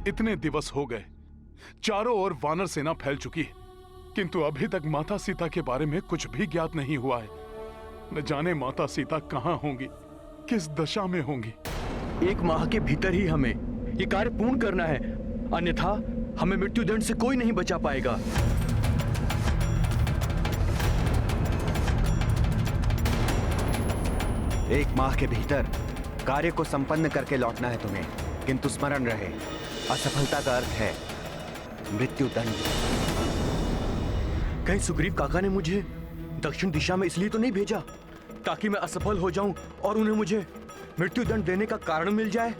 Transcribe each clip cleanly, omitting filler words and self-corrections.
इतने दिवस हो गए, चारों ओर वानर सेना फैल चुकी है, किंतु अभी तक माता सीता के बारे में कुछ भी ज्ञात नहीं हुआ है। न जाने माता सीता कहाँ होंगी, किस दशा में होंगी। 1 माह के भीतर ही हमें ये कार्य पूर्ण करना है, अन्यथा हमें मृत्युदंड से कोई नहीं बचा पाएगा। एक माह के भीतर कार्य को संपन्न करके लौटना है तुम्हें, किंतु स्मरण रहे, असफलता का अर्थ है मृत्युदंड। कहीं सुग्रीव काका ने मुझे दक्षिण दिशा में इसलिए तो नहीं भेजा ताकि मैं असफल हो जाऊं और उन्हें मुझे मृत्युदंड देने का कारण मिल जाए?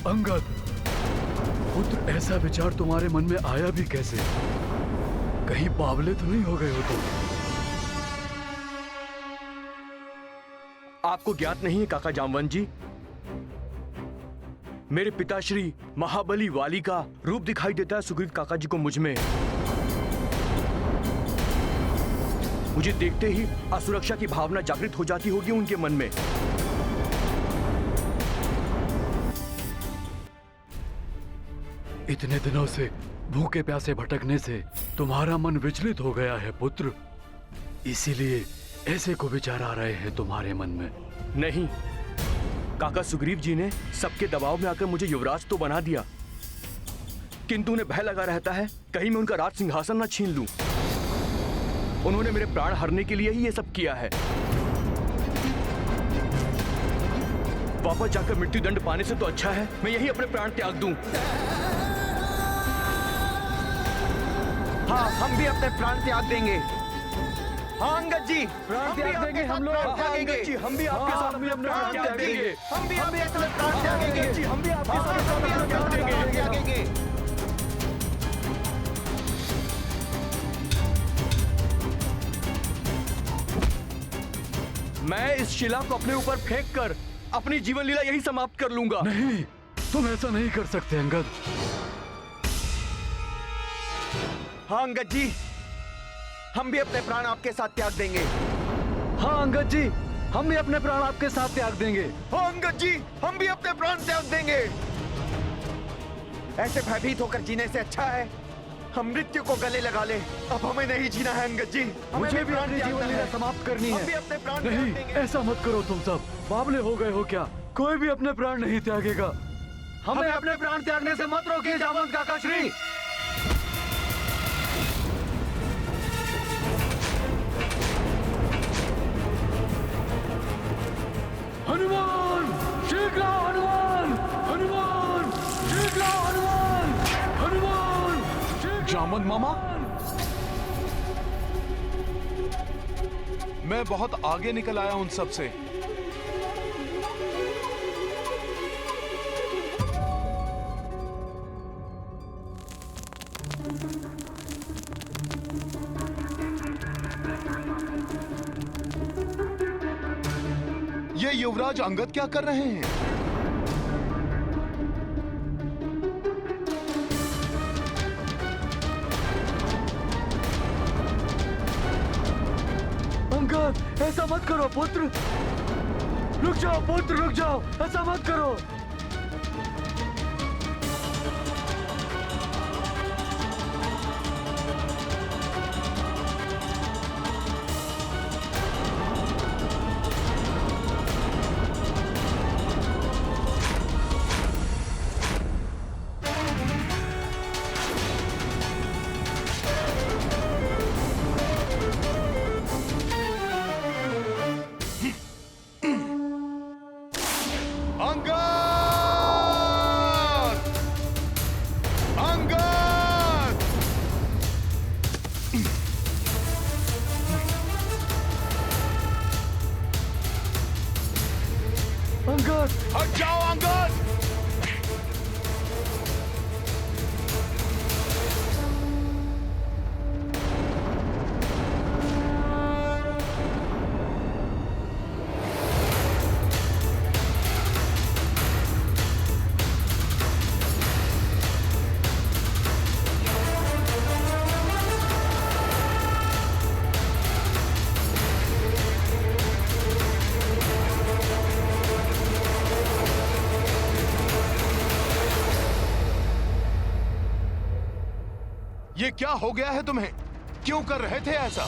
अंगद पुत्र, ऐसा विचार तुम्हारे मन में आया भी कैसे? कहीं बावले तो नहीं हो गए हो तुम? आपको ज्ञात नहीं है काका जामवंत जी, मेरे पिताश्री महाबली वाली का रूप दिखाई देता है सुग्रीव काका जी को मुझ में। मुझे देखते ही असुरक्षा की भावना जागृत हो जाती होगी उनके मन में। इतने दिनों से भूखे प्यासे भटकने से तुम्हारा मन विचलित हो गया है पुत्र, इसीलिए ऐसे को विचार आ रहे हैं तुम्हारे मन में। नहीं, काका सुग्रीव जी ने सबके दबाव में आकर मुझे युवराज तो बना दिया, किंतु उन्हें भय लगा रहता है कहीं मैं उनका राज सिंहासन न छीन लूं। उन्होंने मेरे प्राण हरने के लिए ही ये सब किया है। वापस जाकर मृत्युदंड पाने से तो अच्छा है मैं यही अपने प्राण त्याग दूं। हाँ, हम भी अपने प्राण त्याग देंगे। हाँ अंगद जी, प्राण त्याग देंगे हम लोग। अंगद जी, हम भी आपके साथ अपने प्राण त्याग देंगे। हम भी अपने प्राण त्यागेंगे जी, हम भी आपके साथ अपने प्राण त्यागेंगे। मैं इस शिला को अपने ऊपर फेंक कर अपनी जीवन लीला यही समाप्त कर लूंगा। नहीं, तुम ऐसा नहीं कर सकते अंगद। हाँ अंगद जी, हम भी अपने प्राण आपके साथ त्याग देंगे। हाँ अंगद जी, हम भी अपने प्राण आपके साथ त्याग देंगे। हाँ अंगद जी, हम भी अपने प्राण त्याग देंगे। ऐसे भयभीत होकर जीने से अच्छा है हम मृत्यु को गले लगा ले। अब हमें नहीं जीना है अंगद जी, मुझे भी अपनी जीवन लीला समाप्त करनी हम भी है। अपने प्राण नहीं, त्याग देंगे। ऐसा मत करो तुम सब, बावले हो गए हो क्या? कोई भी अपने प्राण नहीं त्यागेगा। हमें अपने प्राण त्यागने से मत रोकिए जामवंत काका श्री। हनुमान, शीघ्र हनुमान, हनुमान, शीघ्र हनुमान, हनुमान, जामवंत मामा, मैं बहुत आगे निकल आया उन सब से। ये युवराज अंगद क्या कर रहे हैं? अंगद, ऐसा मत करो पुत्र। रुक जाओ पुत्र, रुक जाओ, ऐसा मत करो। अंगद! ये क्या हो गया है तुम्हें? क्यों कर रहे थे ऐसा?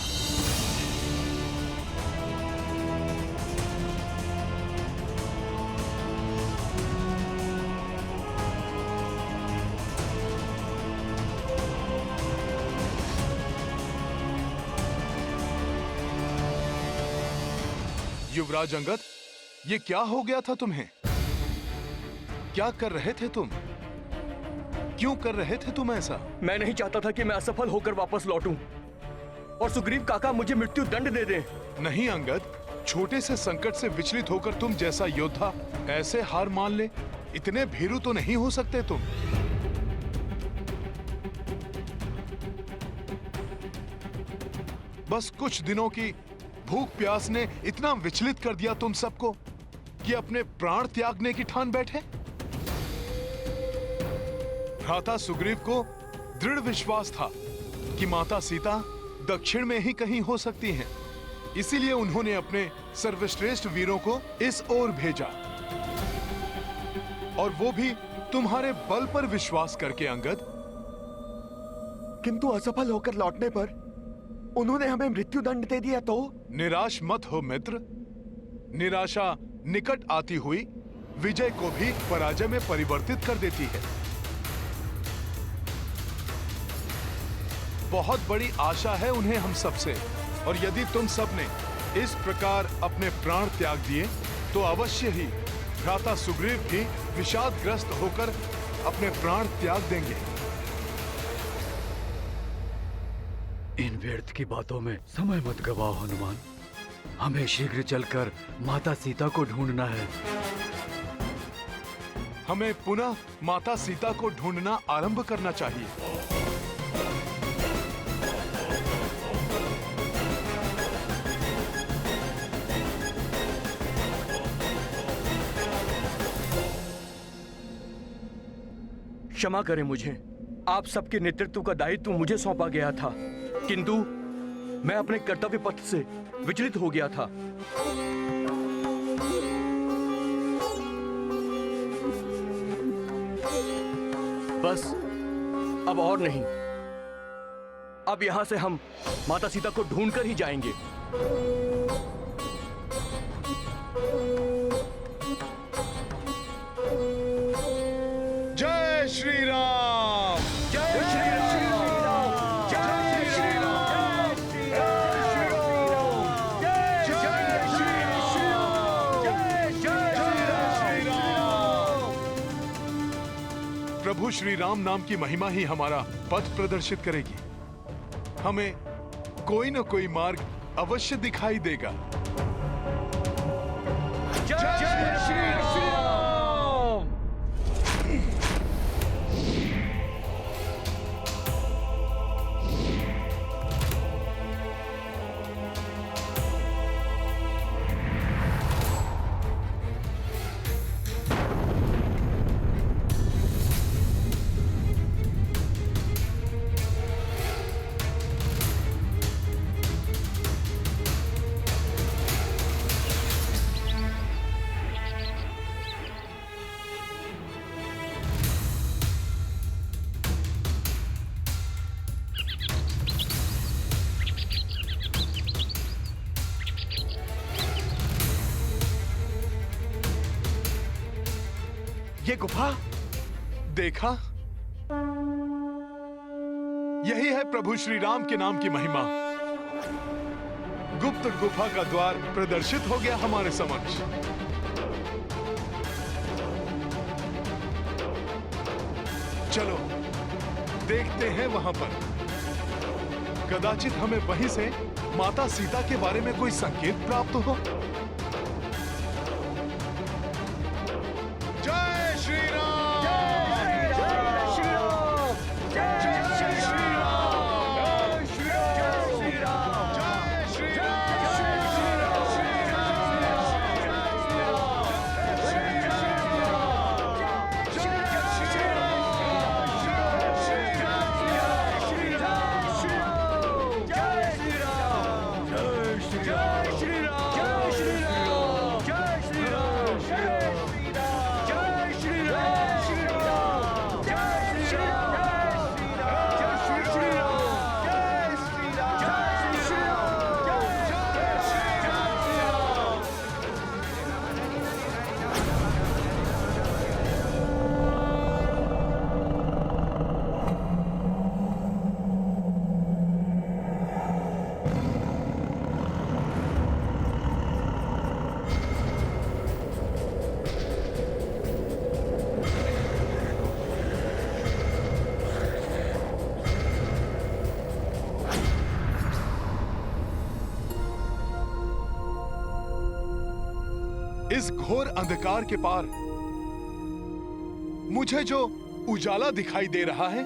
युवराज अंगद, ये क्या हो गया था तुम्हें? क्या कर रहे थे तुम? क्यों कर रहे थे तुम ऐसा? मैं नहीं चाहता था कि मैं असफल होकर वापस लौटूं और सुग्रीव काका मुझे मृत्यु दंड दे दें। नहीं अंगद, छोटे से संकट से विचलित होकर तुम जैसा योद्धा ऐसे हार मान ले, इतने भीरू तो नहीं हो सकते तुम। बस कुछ दिनों की भूख प्यास ने इतना विचलित कर दिया तुम सबको कि अपने प्राण त्यागने की ठान बैठे। भ्राता सुग्रीव को दृढ़ विश्वास था कि माता सीता दक्षिण में ही कहीं हो सकती हैं। इसीलिए उन्होंने अपने सर्वश्रेष्ठ वीरों को इस ओर भेजा, और वो भी तुम्हारे बल पर विश्वास करके अंगद। किंतु असफल होकर लौटने पर उन्होंने हमें मृत्यु दंड दे दिया तो? निराश मत हो मित्र। निराशा निकट आती हुई विजय को भी पराजय में परिवर्तित कर देती है। बहुत बड़ी आशा है उन्हें हम सबसे, और यदि तुम सबने इस प्रकार अपने प्राण त्याग दिए तो अवश्य ही भ्राता सुग्रीव भी विषादग्रस्त होकर अपने प्राण त्याग देंगे। इन व्यर्थ की बातों में समय मत गवाओ हनुमान। हमें शीघ्र चलकर माता सीता को ढूंढना है। हमें पुनः माता सीता को ढूंढना आरंभ करना चाहिए। क्षमा करें मुझे। आप सबके नेतृत्व का दायित्व मुझे सौंपा गया था, किंतु मैं अपने कर्तव्य पथ से विचलित हो गया था। बस अब और नहीं। अब यहां से हम माता सीता को ढूंढकर ही जाएंगे। जय श्री राम! जय श्री राम! जय श्री राम! जय श्री राम! जय श्री राम! जय श्री राम! प्रभु श्री राम नाम की महिमा ही हमारा पथ प्रदर्शित करेगी। हमें कोई न कोई मार्ग अवश्य दिखाई देगा। जय श्री राम! ये गुफा देखा, यही है प्रभु श्री राम के नाम की महिमा। गुप्त गुफा का द्वार प्रदर्शित हो गया हमारे समक्ष। चलो देखते हैं वहां पर। कदाचित हमें वहीं से माता सीता के बारे में कोई संकेत प्राप्त हो। जय श्री राम! जय श्री राम! जय श्री राम! जय श्री राम! जय श्री राम! इस घोर अंधकार के पार मुझे जो उजाला दिखाई दे रहा है,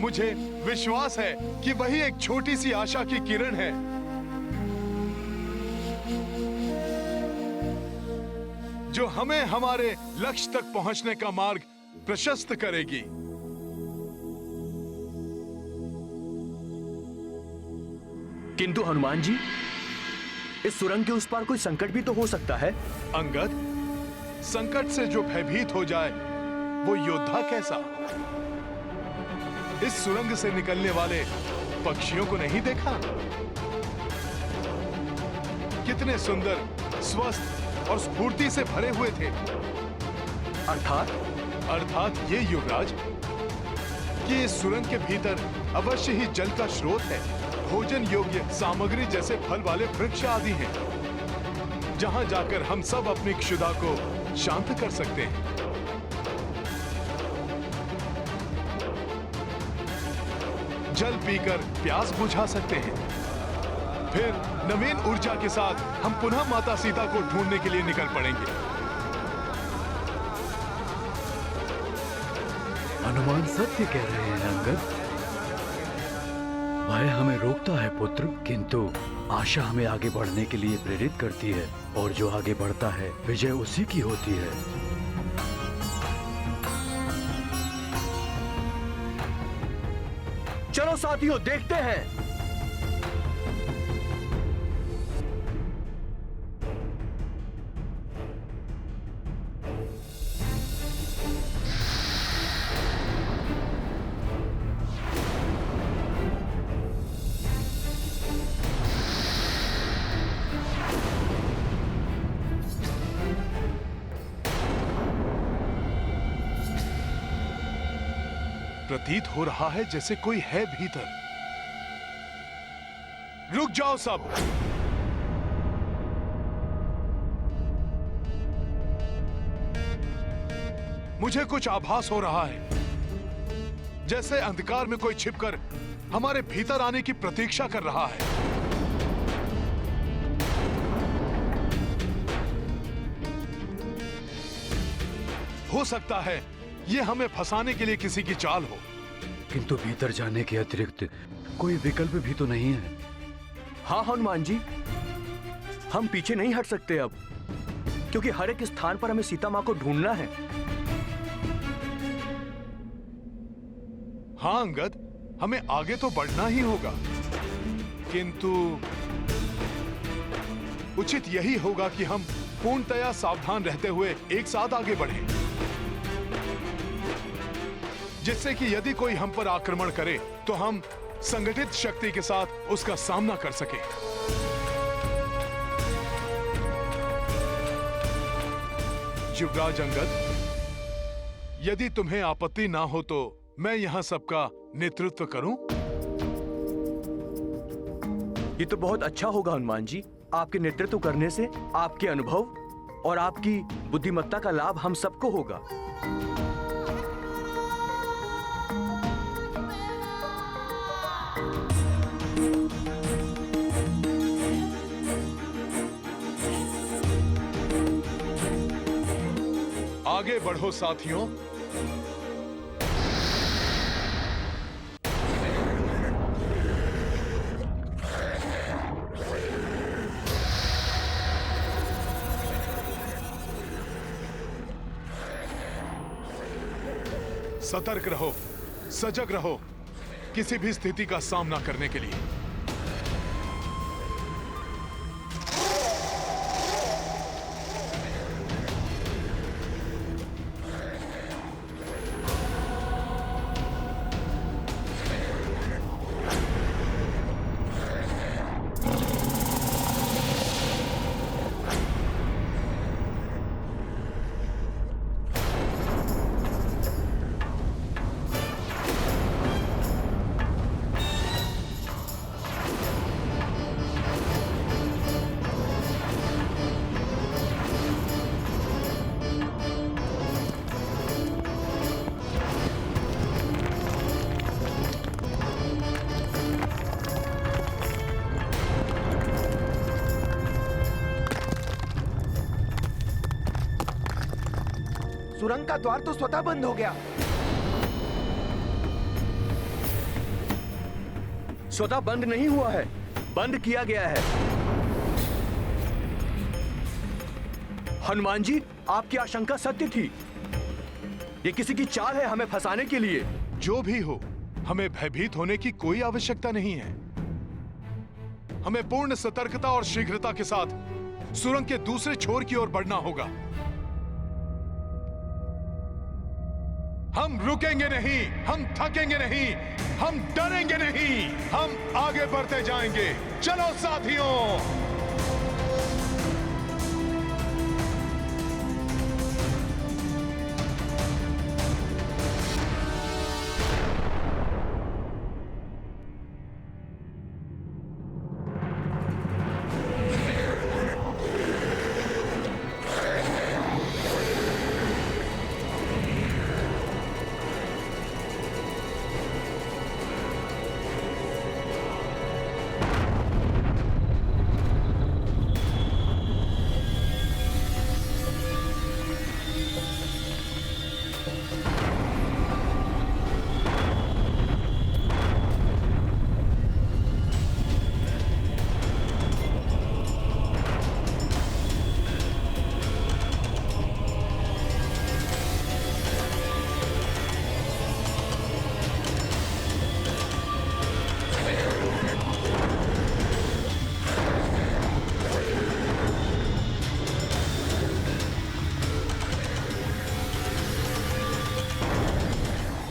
मुझे विश्वास है कि वही एक छोटी सी आशा की किरण है जो हमें हमारे लक्ष्य तक पहुंचने का मार्ग प्रशस्त करेगी। किंतु हनुमान जी, इस सुरंग के उस पार कोई संकट भी तो हो सकता है। अंगद, संकट से जो भयभीत हो जाए वो योद्धा कैसा? इस सुरंग से निकलने वाले पक्षियों को नहीं देखा? कितने सुंदर, स्वस्थ और स्फूर्ति से भरे हुए थे। अर्थात ये युवराज कि इस सुरंग के भीतर अवश्य ही जल का स्रोत है, भोजन योग्य सामग्री जैसे फल वाले वृक्ष आदि हैं, जहां जाकर हम सब अपनी क्षुधा को शांत कर सकते हैं। जल पीकर प्यास बुझा सकते हैं। फिर नवीन ऊर्जा के साथ हम पुनः माता सीता को ढूंढने के लिए निकल पड़ेंगे। हनुमान सत्य कह रहे हैं अंगद। भय हमें रोकता है पुत्र, किंतु आशा हमें आगे बढ़ने के लिए प्रेरित करती है, और जो आगे बढ़ता है विजय उसी की होती है। चलो साथियों, देखते हैं। प्रतीत हो रहा है जैसे कोई है भीतर। रुक जाओ सब। मुझे कुछ आभास हो रहा है, जैसे अंधकार में कोई छिपकर हमारे भीतर आने की प्रतीक्षा कर रहा है। हो सकता है ये हमें फंसाने के लिए किसी की चाल हो। किंतु भीतर जाने के अतिरिक्त कोई विकल्प भी तो नहीं है। हाँ हनुमान जी, हम पीछे नहीं हट सकते अब, क्योंकि हर एक स्थान पर हमें सीता मां को ढूंढना है। हाँ अंगद, हमें आगे तो बढ़ना ही होगा, किंतु उचित यही होगा कि हम पूर्णतया सावधान रहते हुए एक साथ आगे बढ़ें, जिससे कि यदि कोई हम पर आक्रमण करे तो हम संगठित शक्ति के साथ उसका सामना कर सके। युवराज अंगद, यदि तुम्हें आपत्ति ना हो तो मैं यहां सबका नेतृत्व करूं? ये तो बहुत अच्छा होगा हनुमान जी। आपके नेतृत्व करने से आपके अनुभव और आपकी बुद्धिमत्ता का लाभ हम सबको होगा। आगे बढ़ो साथियों। सतर्क रहो, सजग रहो, किसी भी स्थिति का सामना करने के लिए। सुरंग का द्वार तो स्वतः बंद हो गया। स्वतः बंद नहीं हुआ है, बंद किया गया है। हनुमान जी, आपकी आशंका सत्य थी। ये किसी की चाल है हमें फंसाने के लिए। जो भी हो, हमें भयभीत होने की कोई आवश्यकता नहीं है। हमें पूर्ण सतर्कता और शीघ्रता के साथ सुरंग के दूसरे छोर की ओर बढ़ना होगा। हम रुकेंगे नहीं, हम थकेंगे नहीं, हम डरेंगे नहीं, हम आगे बढ़ते जाएंगे। चलो साथियों।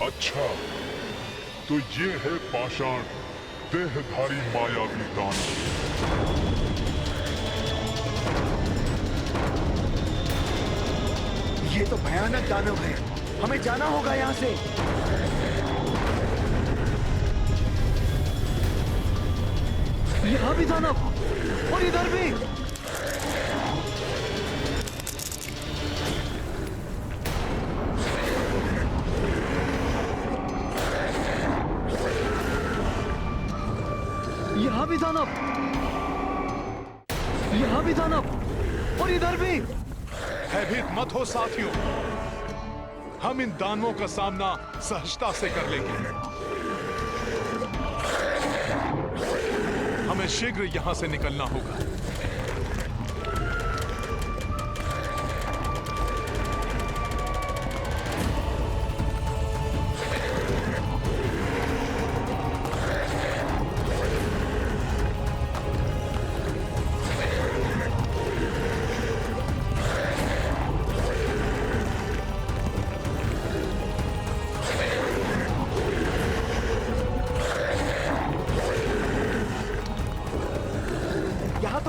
अच्छा, तो ये है पाषाण देहधारी मायावी दानव। ये तो भयानक दानव है, हमें जाना होगा यहाँ से। यहाँ भी दानव और इधर भी। यहाँ भी दानव, यहाँ भी दानव और इधर भी। भयभीत मत हो साथियों, हम इन दानवों का सामना सहजता से कर लेंगे। हमें शीघ्र यहां से निकलना होगा।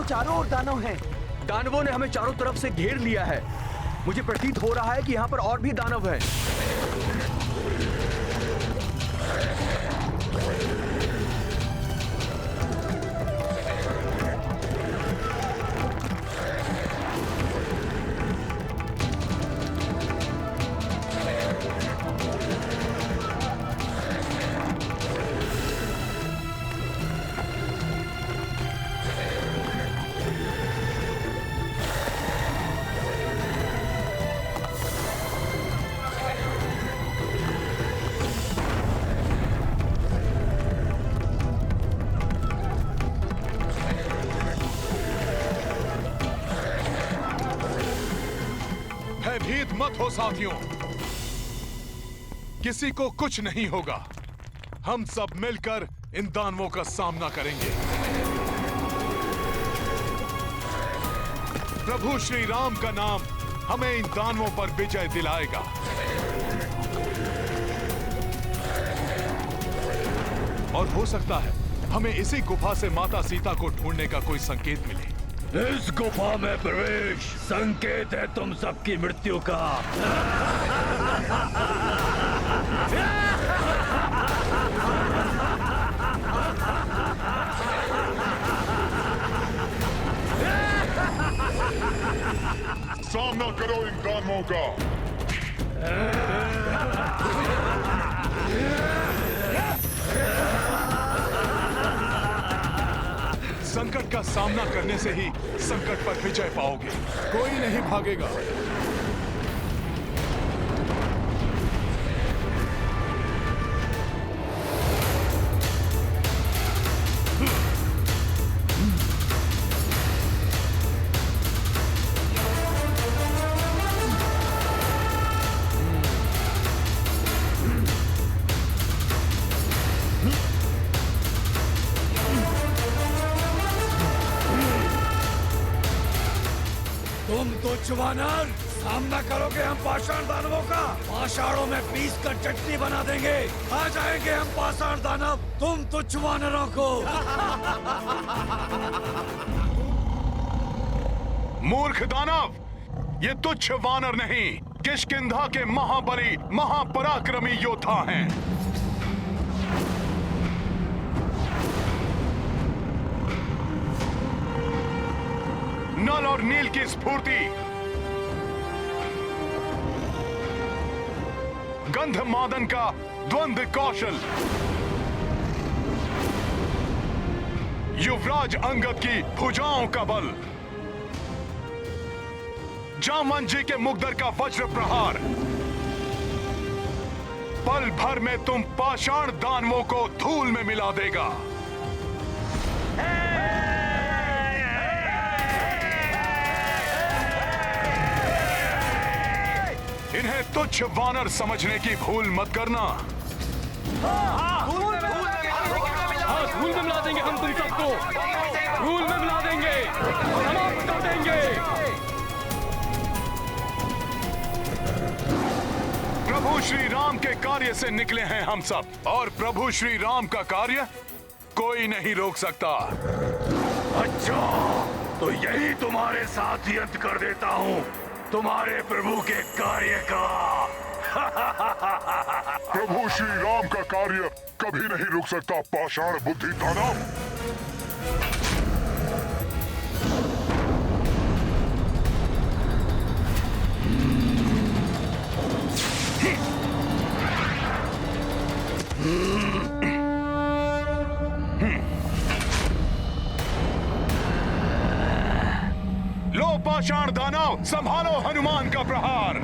चारों ओर दानव हैं। दानवों ने हमें चारों तरफ से घेर लिया है। मुझे प्रतीत हो रहा है कि यहाँ पर और भी दानव हैं। भयभीत मत हो साथियों, किसी को कुछ नहीं होगा। हम सब मिलकर इन दानवों का सामना करेंगे। प्रभु श्री राम का नाम हमें इन दानवों पर विजय दिलाएगा। और हो सकता है हमें इसी गुफा से माता सीता को ढूंढने का कोई संकेत मिले। इस गुफा में प्रवेश संकेत है तुम सबकी मृत्यु का। सामना करो इन दानवों का। संकट का सामना करने से ही संकट पर विजय पाओगे। कोई नहीं भागेगा। तुच्छ वानर, सामना करोगे हम पाषाण दानवों का? पाषाणों में पीस कर चटनी बना देंगे। आ जाएंगे हम पाषाण दानव तुम तुच्छ वानरों को। मूर्ख दानव, ये तुच्छ वानर नहीं, किष्किंधा के महाबली महापराक्रमी योद्धा हैं। नल और नील की स्फूर्ति, गंधमादन का द्वंद्व कौशल, युवराज अंगद की भुजाओं का बल, जामन जी के मुग्दर का वज्र प्रहार, पल भर में तुम पाषाण दानवों को धूल में मिला देगा। इन्हें तुच्छ वानर समझने की भूल मत करना। हाँ, धूल में मिला देंगे हम तुम सबको, धूल में मिला देंगे, समाप्त कर देंगे। प्रभु श्री राम के कार्य से निकले हैं हम सब, और प्रभु श्री राम का कार्य कोई नहीं रोक सकता। अच्छा, तो यही तुम्हारे साथ ही अंत कर देता हूँ तुम्हारे प्रभु के कार्य का। प्रभु श्री राम का कार्य कभी नहीं रुक सकता पाषाण बुद्धि दानव। लो पाषाण दानव, संभालो हनुमान का प्रहार।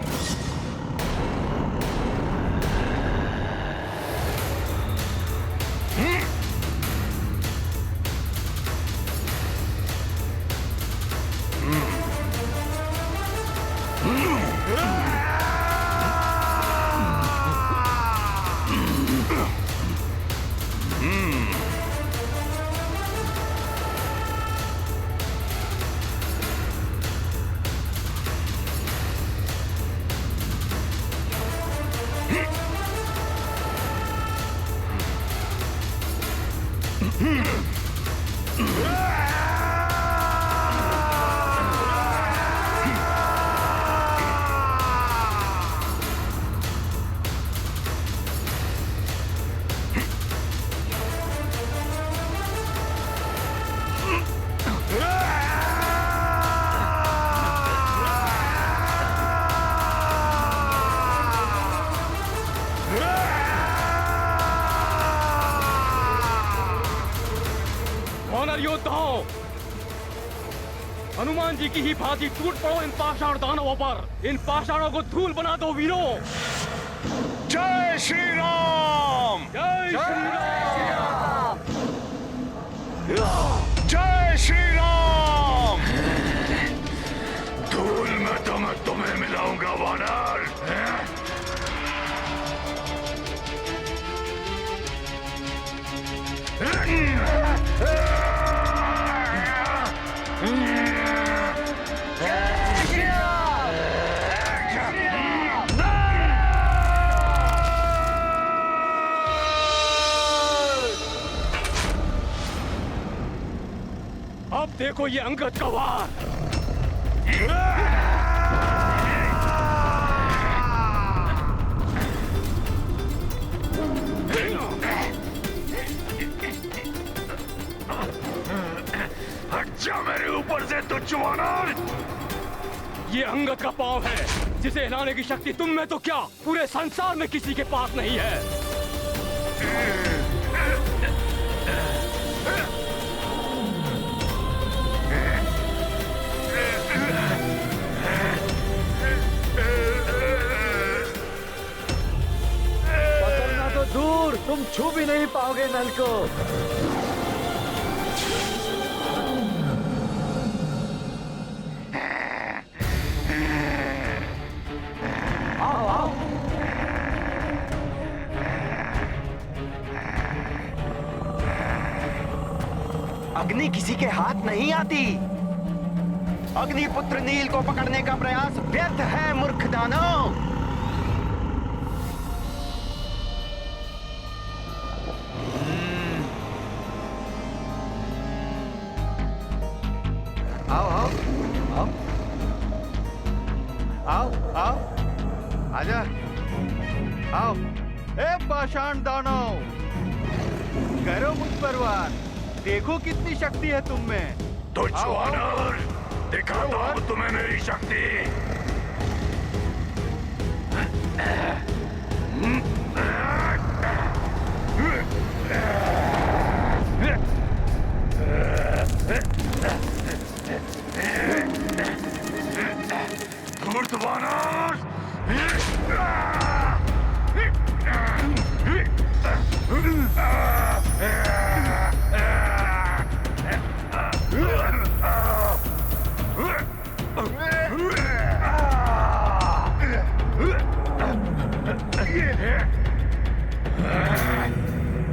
वानर योद्धाओं, हनुमान जी की ही भांति टूट पड़ो इन पाषाण दानवों पर। इन पाषाणों को धूल बना दो वीरों। जय श्री राम, जय श्री राम, जय श्री राम। धूल में तो मैं तुम्हें मिलाऊंगा वानर। अब देखो ये अंगद का वार। हट जा मेरे ऊपर से तुच्छ वानर। ये अंगद का पांव है, जिसे हिलाने की शक्ति तुम में तो क्या पूरे संसार में किसी के पास नहीं है। पकड़ना तो दूर, तुम छू भी नहीं पाओगे नल को। आओ आओ। अग्नि किसी के हाथ नहीं आती। अग्निपुत्र नील को पकड़ने का प्रयास व्यर्थ है मूर्ख दानव। आओ आओ आओ आओ आओ आजा आओ। ए पाषाण दानव, करो मुझ पर वार। देखो कितनी शक्ति है तुम में। तुच्छ वानर, दिखाता हूं तुम्हें मेरी शक्ति। धूर्त वानर,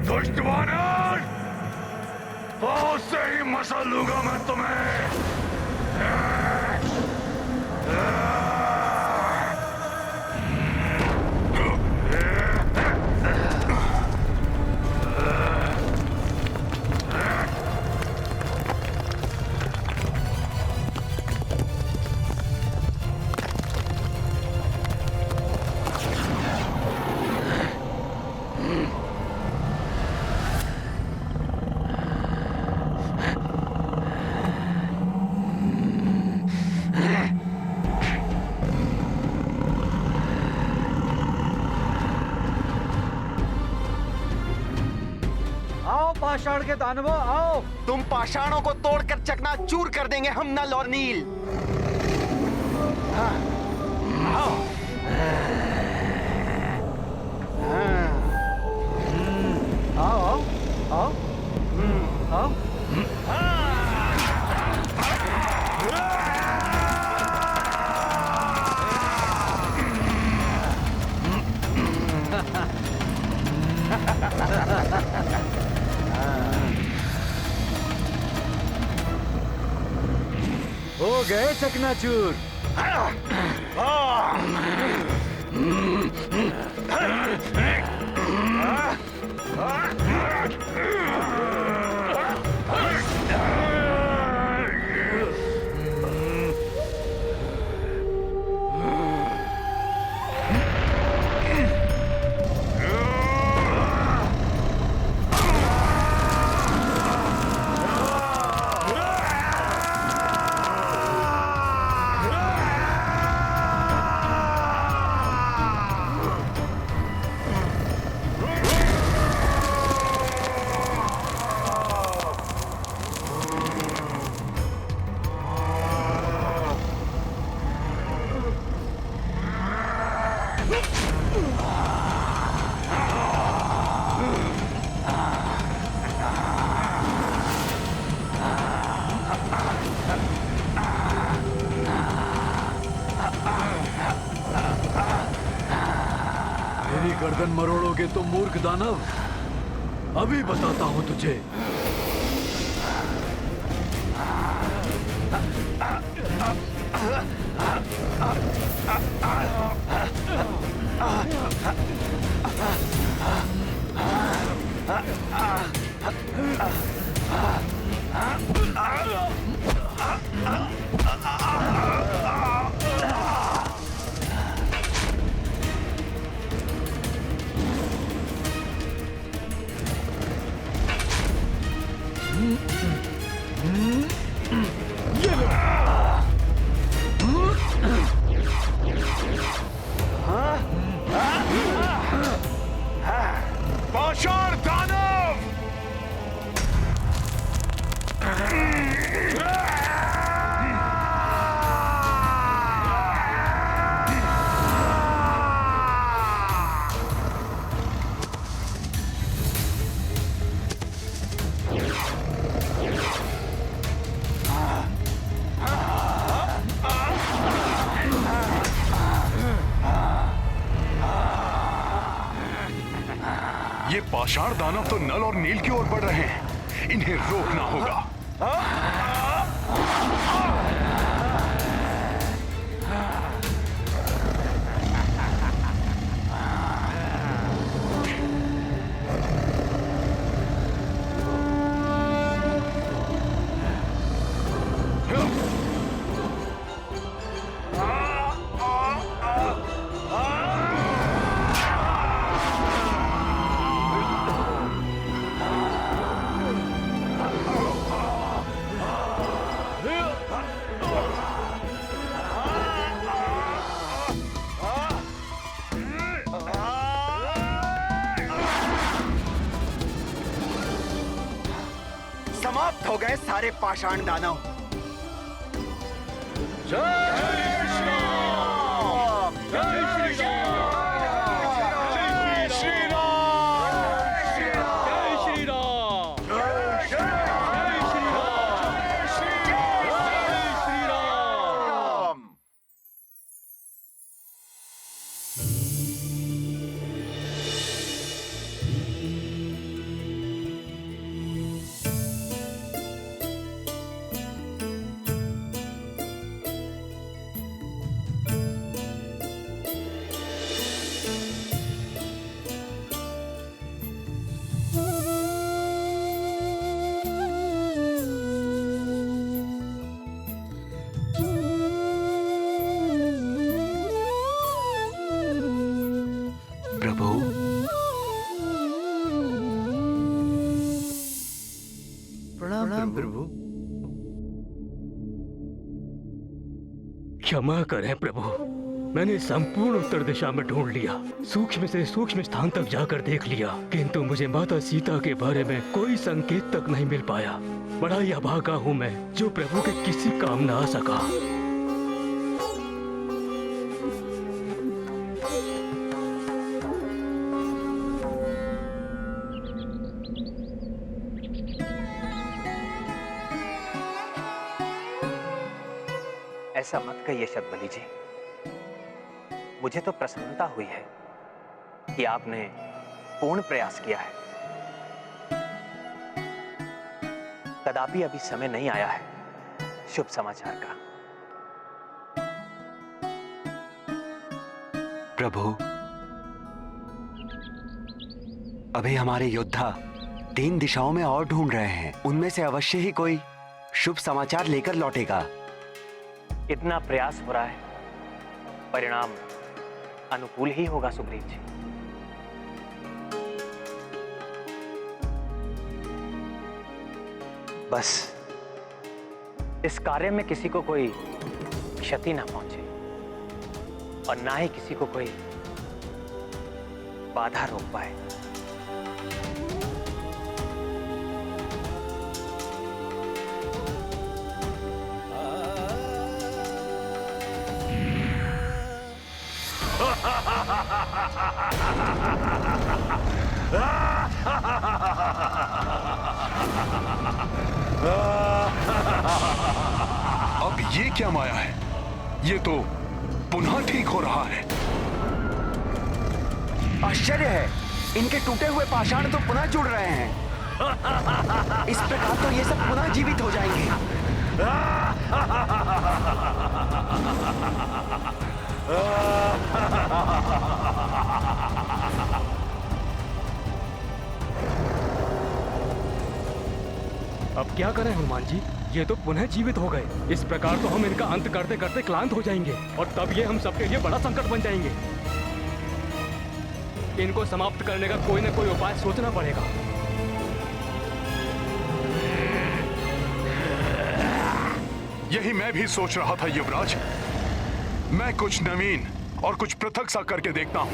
दुष्ट वानर, बहुत से ही मसल लूंगा मैं तुम्हें। आओ पाषाण के दानवों, आओ। तुम पाषाणों को तोड़कर चकनाचूर कर देंगे हम नल और नील। हाँ, आओ। आओ आओ आओ आओ। हो गए चकनाचूर। मेरी गर्दन मरोड़ोगे तो मूर्ख दानव, अभी बताता हूं तुझे। पाषाण दानव, ये पाषाण दानव तो नल और नील की ओर बढ़ रहे हैं, इन्हें रोकना होगा। समाप्त हो गए सारे पाषाण दानव। प्रभु, प्रणाम प्रभु। क्षमा करें प्रभु, मैंने संपूर्ण उत्तर दिशा में ढूंढ लिया, सूक्ष्म से सूक्ष्म स्थान तक जाकर देख लिया, किंतु मुझे माता सीता के बारे में कोई संकेत तक नहीं मिल पाया। बड़ा ही अभागा हूँ मैं, जो प्रभु के किसी काम न आ सका। ऐसा मत कहिए शतबली जी, मुझे तो प्रसन्नता हुई है कि आपने पूर्ण प्रयास किया है। कदापि अभी समय नहीं आया है शुभ समाचार का। प्रभु, अभी हमारे योद्धा 3 दिशाओं में और ढूंढ रहे हैं, उनमें से अवश्य ही कोई शुभ समाचार लेकर लौटेगा। इतना प्रयास हो रहा है, परिणाम अनुकूल ही होगा सुग्रीव जी। बस इस कार्य में किसी को कोई क्षति ना पहुंचे और ना ही किसी को कोई बाधा रोक पाए। अब ये क्या माया है? ये तो पुनः ठीक हो रहा है। आश्चर्य है, इनके टूटे हुए पाषाण तो पुनः जुड़ रहे हैं। इस प्रकार तो ये सब पुनः जीवित हो जाएंगे। अब क्या करें हनुमान जी, ये तो पुनः जीवित हो गए। इस प्रकार तो हम इनका अंत करते करते क्लांत हो जाएंगे और तब ये हम सबके लिए बड़ा संकट बन जाएंगे। इनको समाप्त करने का कोई ना कोई उपाय सोचना पड़ेगा। यही मैं भी सोच रहा था युवराज। मैं कुछ नवीन और कुछ पृथक सा करके देखता हूं।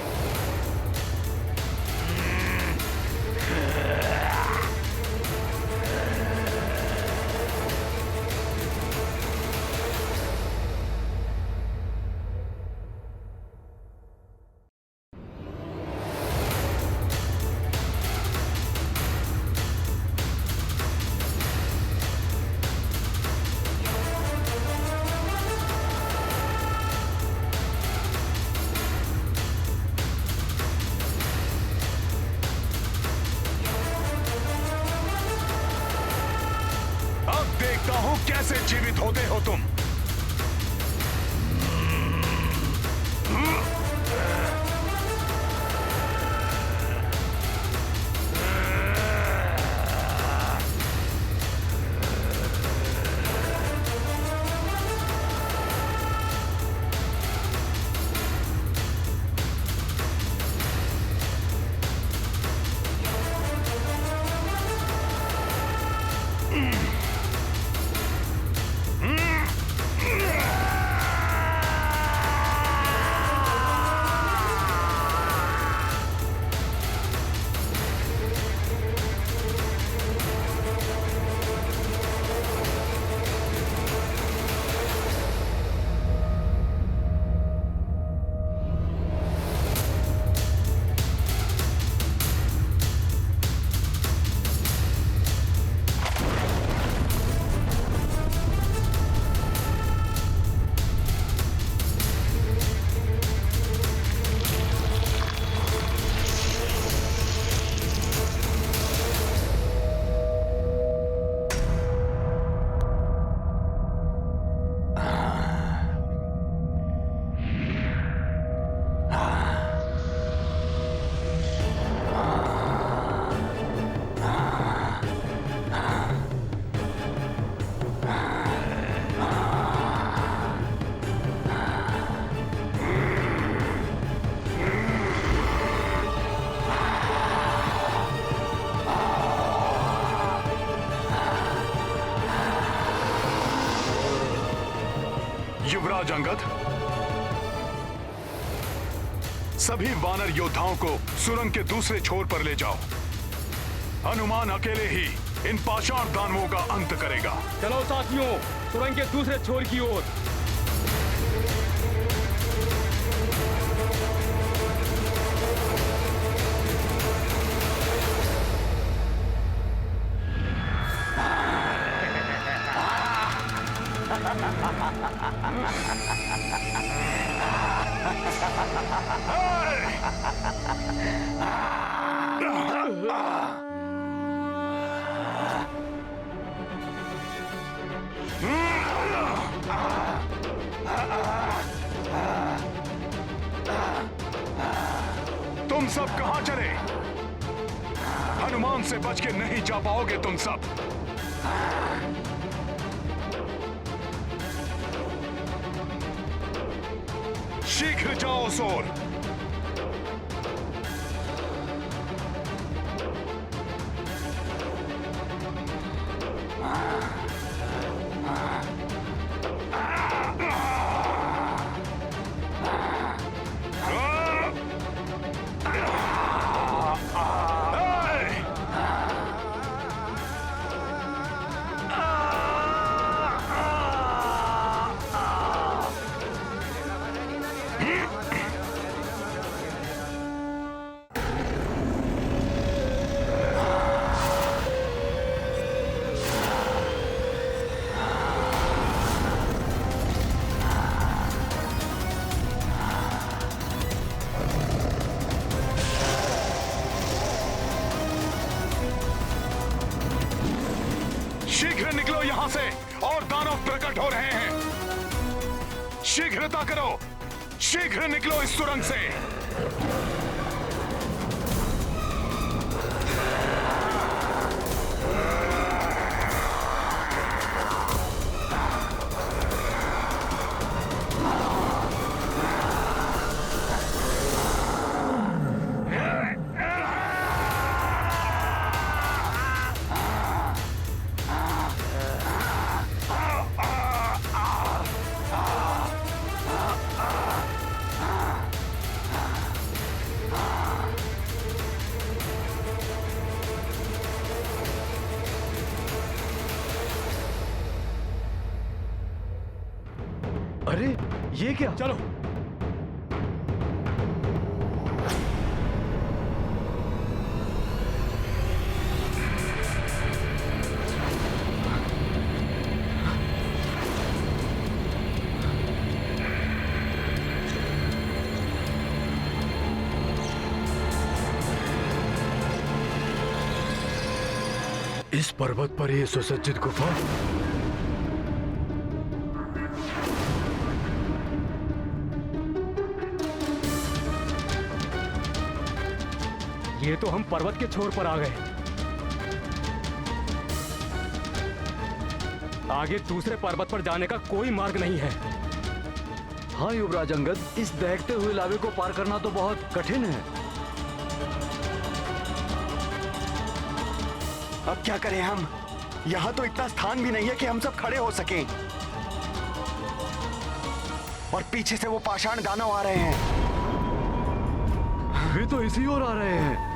देखता हूं कैसे जीवित होते हो तुम। युवराज अंगद, सभी वानर योद्धाओं को सुरंग के दूसरे छोर पर ले जाओ। हनुमान अकेले ही इन पाषाण दानवों का अंत करेगा। चलो साथियों, सुरंग के दूसरे छोर की ओर। तुम सब कहां चले? हनुमान से बच के नहीं जा पाओगे तुम सब। शीघ्र जाओ सोर। शीघ्र निकलो यहां से, और दानव प्रकट हो रहे हैं। शीघ्रता करो, शीघ्र निकलो इस सुरंग से। अरे ये क्या? चलो। इस पर्वत पर ये सुसज्जित गुफा? ये तो हम पर्वत के छोर पर आ गए। आगे दूसरे पर्वत पर जाने का कोई मार्ग नहीं है। हाँ युवराज अंगद, इस दहकते हुए लावे को पार करना तो बहुत कठिन है। अब क्या करें हम? यहाँ तो इतना स्थान भी नहीं है कि हम सब खड़े हो सकें। और पीछे से वो पाषाण दानव आ रहे हैं। वे तो इसी ओर आ रहे हैं।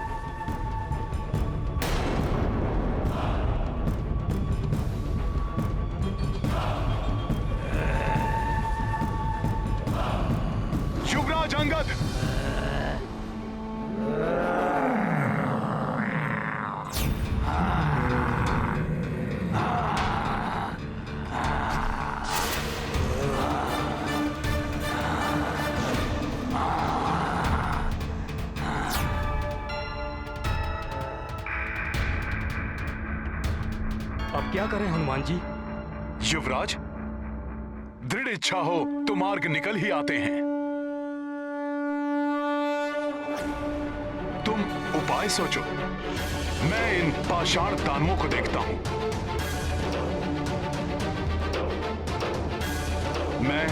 युवराज अंगद, अब क्या करें हनुमान जी? युवराज, दृढ़ इच्छा हो तो मार्ग निकल ही आते हैं। तुम उपाय सोचो, मैं इन पाषाण दानवों को देखता हूं। मैं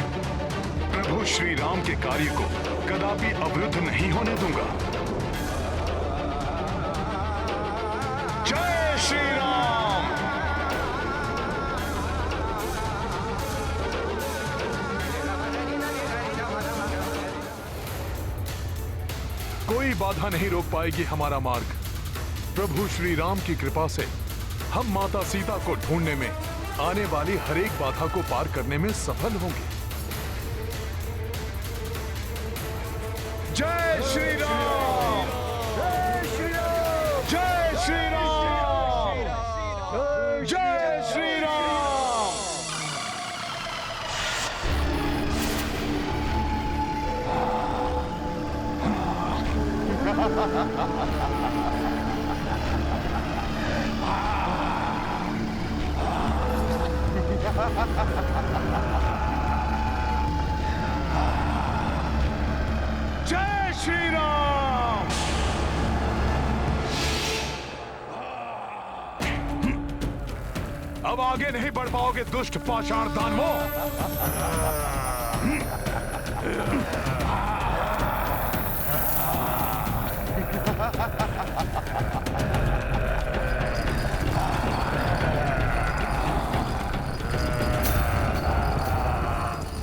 प्रभु श्री राम के कार्य को कदापि अवरुद्ध नहीं होने दूंगा। जय श्री राम। बाधा नहीं रोक पाएगी हमारा मार्ग। प्रभु श्री राम की कृपा से हम माता सीता को ढूंढने में आने वाली हर एक बाधा को पार करने में सफल होंगे। जय श्री राम! जय श्री राम! जय श्री राम! जय श्री राम! जय श्री राम! अब आगे नहीं बढ़ पाओगे दुष्ट पाषाण दानवों।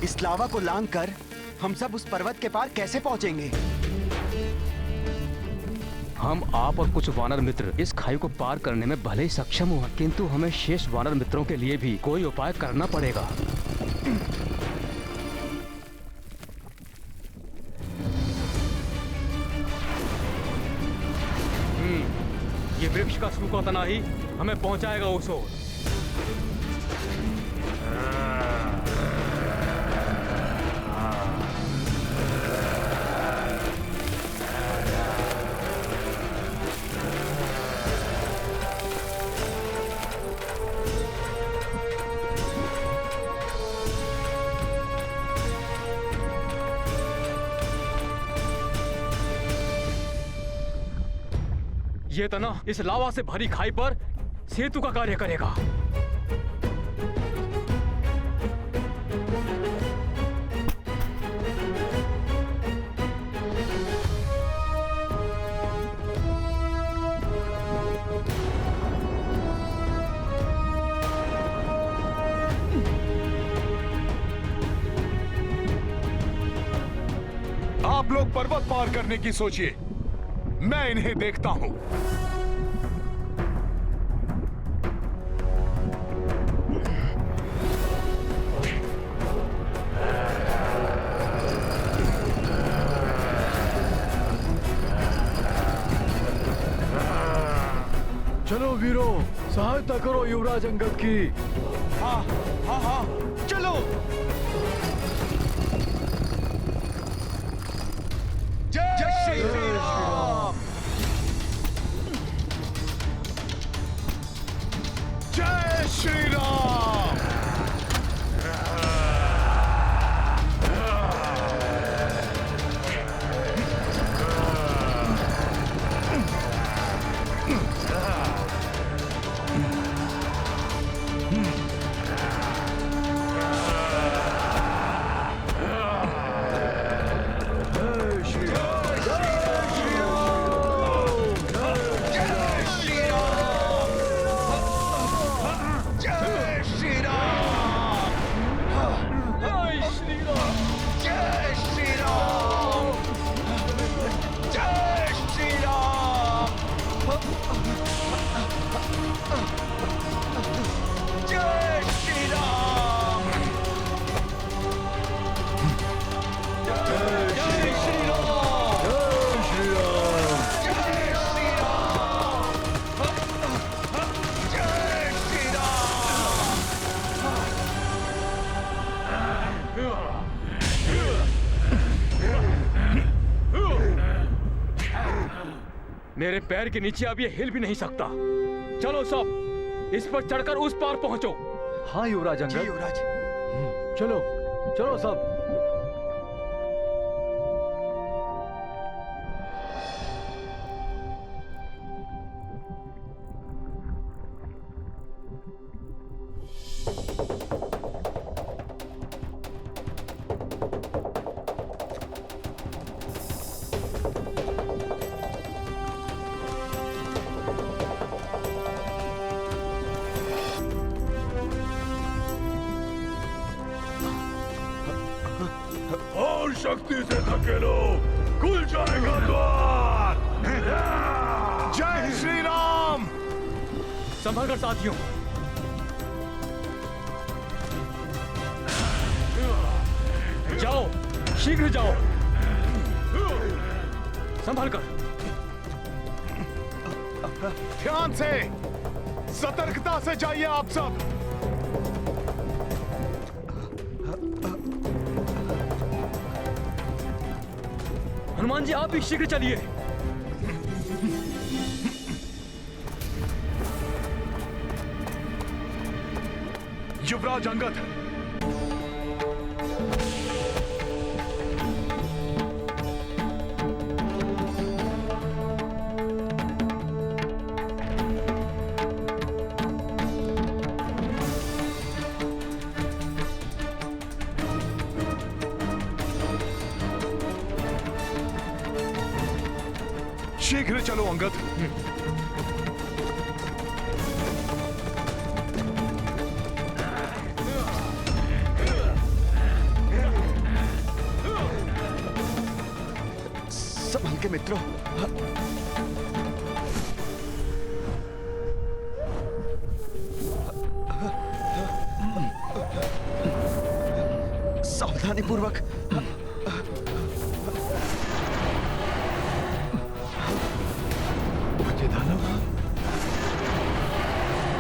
इस लावा को लांघकर हम सब उस पर्वत के पार कैसे पहुंचेंगे? हम, आप और कुछ वानर मित्र इस खाई को पार करने में भले ही सक्षम हो, किंतु हमें शेष वानर मित्रों के लिए भी कोई उपाय करना पड़ेगा। ये वृक्ष का सूखा तना ही हमें पहुंचाएगा उस ओर। ये तना इस लावा से भरी खाई पर सेतु का कार्य करेगा। आप लोग पर्वत पार करने की सोचिए, मैं इन्हें देखता हूं। चलो वीरों, सहायता करो युवराज अंगद की। हाँ हाँ हाँ, चलो। जय श्री राम! जय श्री राम! मेरे पैर के नीचे अब ये हिल भी नहीं सकता। चलो सब इस पर चढ़कर उस पार पहुंचो। हाँ युवराज अंगद। जी युवराज। चलो चलो सब। और शक्ति से धकेलो, खुल जाएगा द्वार। संभल कर साथियों। जाओ, शीघ्र जाओ, संभल कर। ध्यान से, सतर्कता से जाइए आप सब। हनुमान जी आप भी शीघ्र चलिए। युवराज अंगद, शीघ्र चलो अंगद। संभल के मित्रों। सावधानी पूर्वक।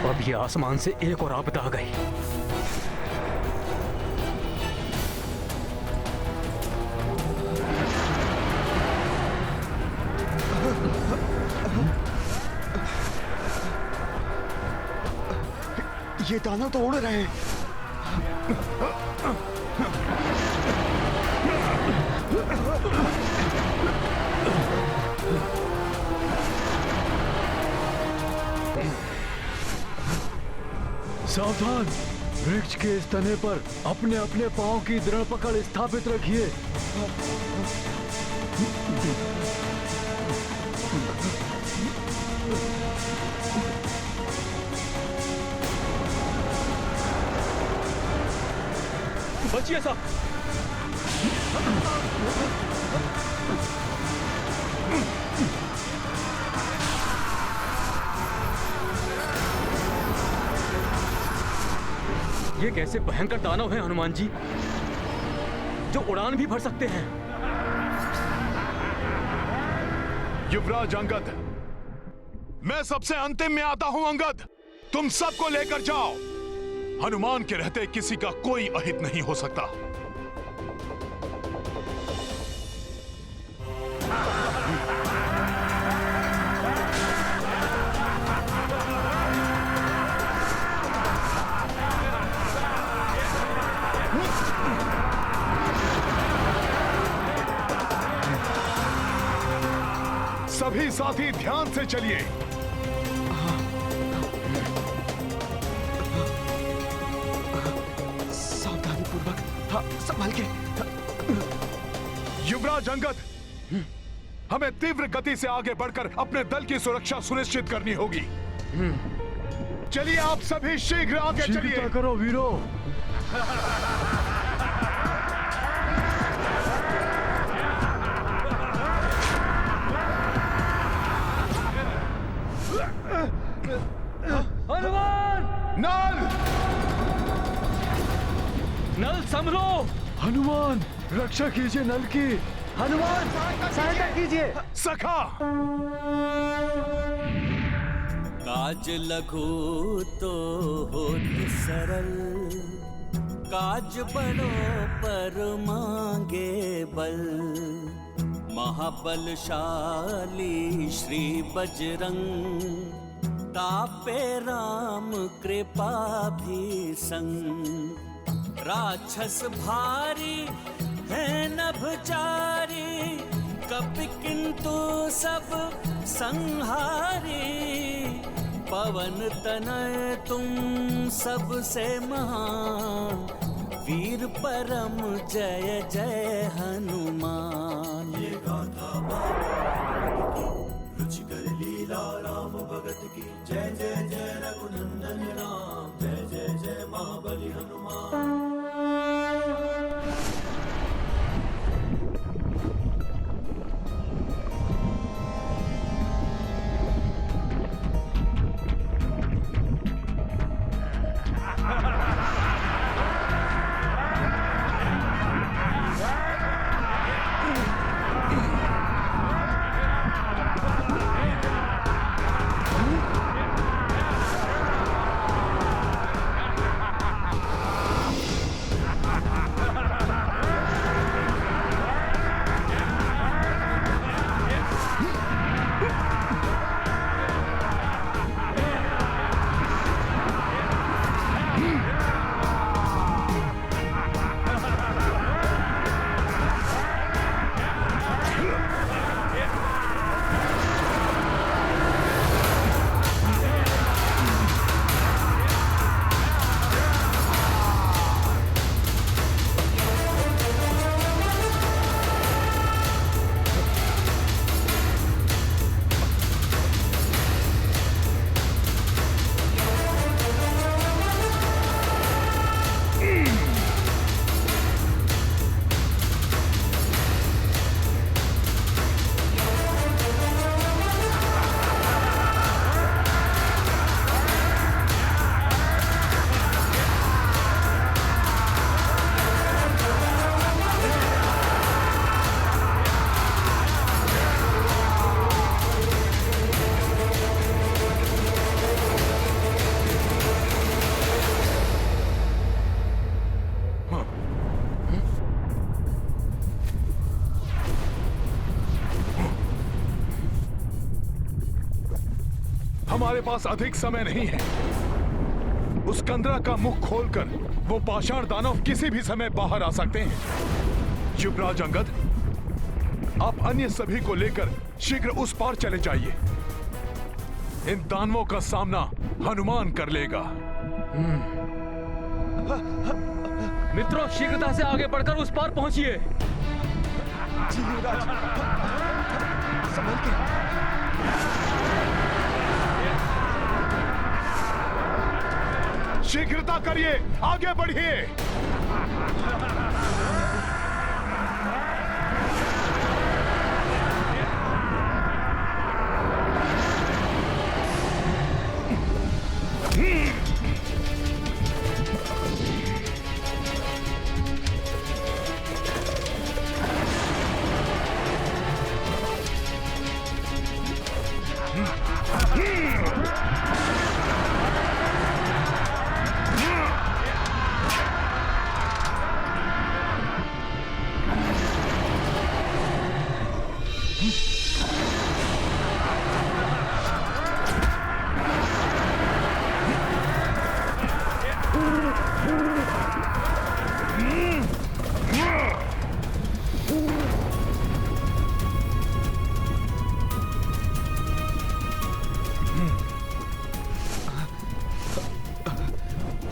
अब ये आसमान से एक और आपदा आ गई। ये दानव तो उड़ रहे हैं। सावधान, वृक्ष के इस तने पर अपने अपने पांव की दृढ़ पकड़ स्थापित रखिए। बचिए सब। ये कैसे भयंकर दानव हैं हनुमान जी, जो उड़ान भी भर सकते हैं। युवराज अंगद, मैं सबसे अंतिम में आता हूं अंगद। तुम सबको लेकर जाओ। हनुमान के रहते किसी का कोई अहित नहीं हो सकता। सभी साथी ध्यान से चलिए। सावधानी पूर्वक। हाँ, संभाल के। युवराज अंगद, हमें तीव्र गति से आगे बढ़कर अपने दल की सुरक्षा सुनिश्चित करनी होगी। चलिए आप सभी शीघ्र आगे चलिए। शीघ्रता करो वीरों। हनुमान! नल! नल संभलो! हनुमान, रक्षा कीजिए नल की। हनुमान सहायता कीजिए। सखा! काज लघु तो होत सरल, काज बड़ो पर मांगे बल। महाबलशाली श्री बजरंग, तापे राम कृपा भी संग। राक्षस भारी है नभचारी, कपि किंतु सब संहारी। पवन तनय तुम सबसे महान, वीर परम जय जय हनुमान। ये गाथा रुचिकर लीला राम भगत की, जय जय जय रघुनंदन राम, जय जय जय महाबली हनुमान। हमारे पास अधिक समय नहीं है। उस कंदरा का मुख खोलकर वो पाषाण दानव किसी भी समय बाहर आ सकते हैं। युवराज अंगद, आप अन्य सभी को लेकर शीघ्र उस पार चले जाइए। इन दानवों का सामना हनुमान कर लेगा। मित्रों, शीघ्रता से आगे बढ़कर उस पार पहुंचिए। जी युवराज, संभल के। शीघ्रता करिए, आगे बढ़िए।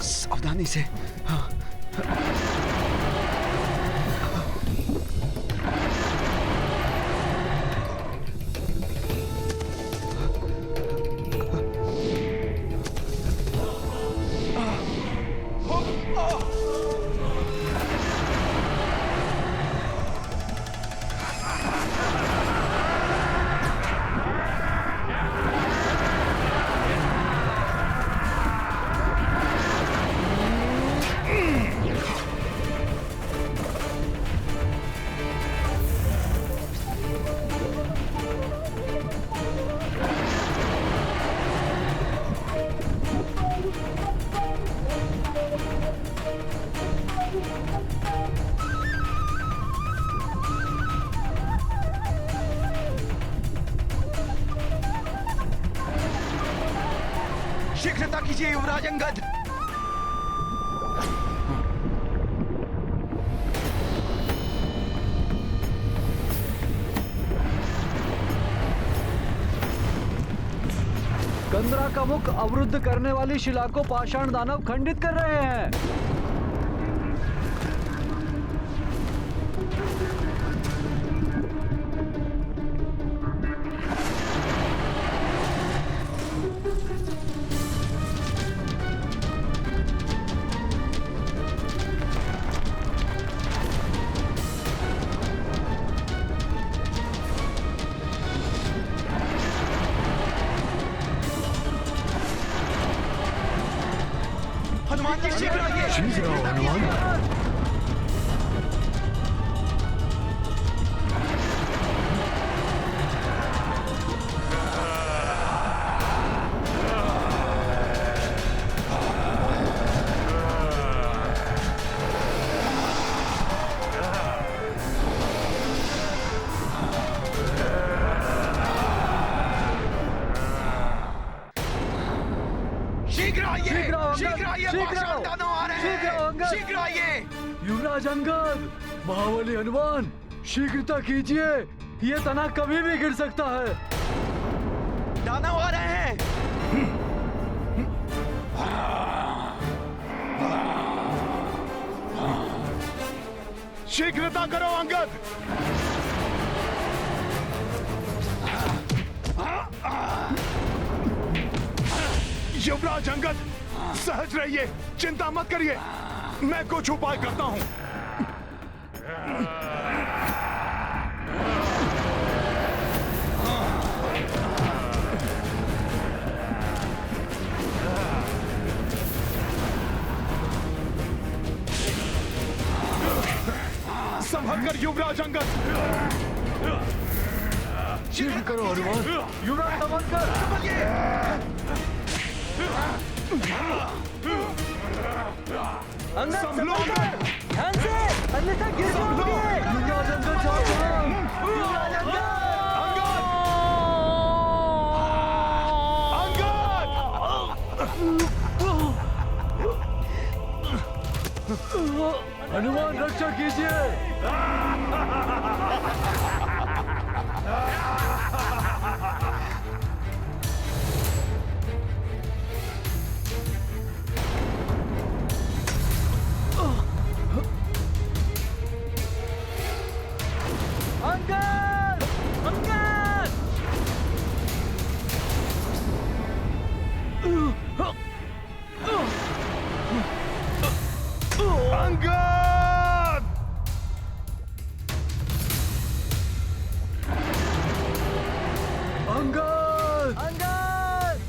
सावधानी से। हाँ। शीघ्रता कीजिए युवराज अंगद। कंदरा का मुख अवरुद्ध करने वाली शिला को पाषाण दानव खंडित कर रहे हैं। हनुमान जी शीघ्र आइए। शीघ्र आओ हनुमान। शीघ्र आइए, शीघ्र आइए, पाषाण दानव आ रहे हैं। शीघ्र आइए। युवराज अंगद, महाबली हनुमान, शीघ्रता कीजिए। ये तना कभी भी गिर सकता है। दानव आ रहे हैं। शीघ्रता करो अंगद। युवराज अंगद, सहज रहिए, चिंता मत करिए, मैं कुछ उपाय करता हूं। संभल कर युवराज अंगद। शीघ्र करो हनुमान। युवराज संभल कर। संभलो अंगद। ध्यान से, अन्यथा गिर जाओगे। युवराज अंगद सावधान। युवराज अंगद। अंगद। हनुमान रक्षा कीजिए। अंगद! अंगद! अंगद! अंगद! अंगद!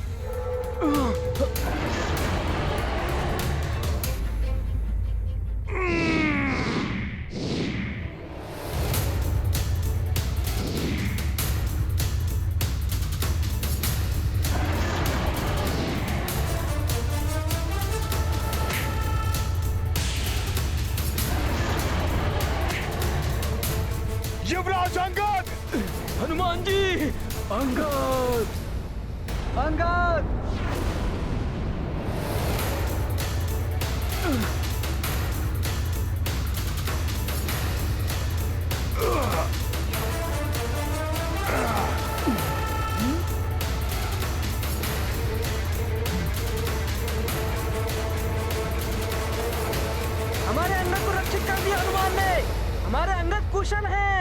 युवराज अंगद! हनुमान जी! अंगद! अंगद! हमारे अंगद को रक्षित कर दिया हनुमान ने। हमारे अंगद कुशल हैं।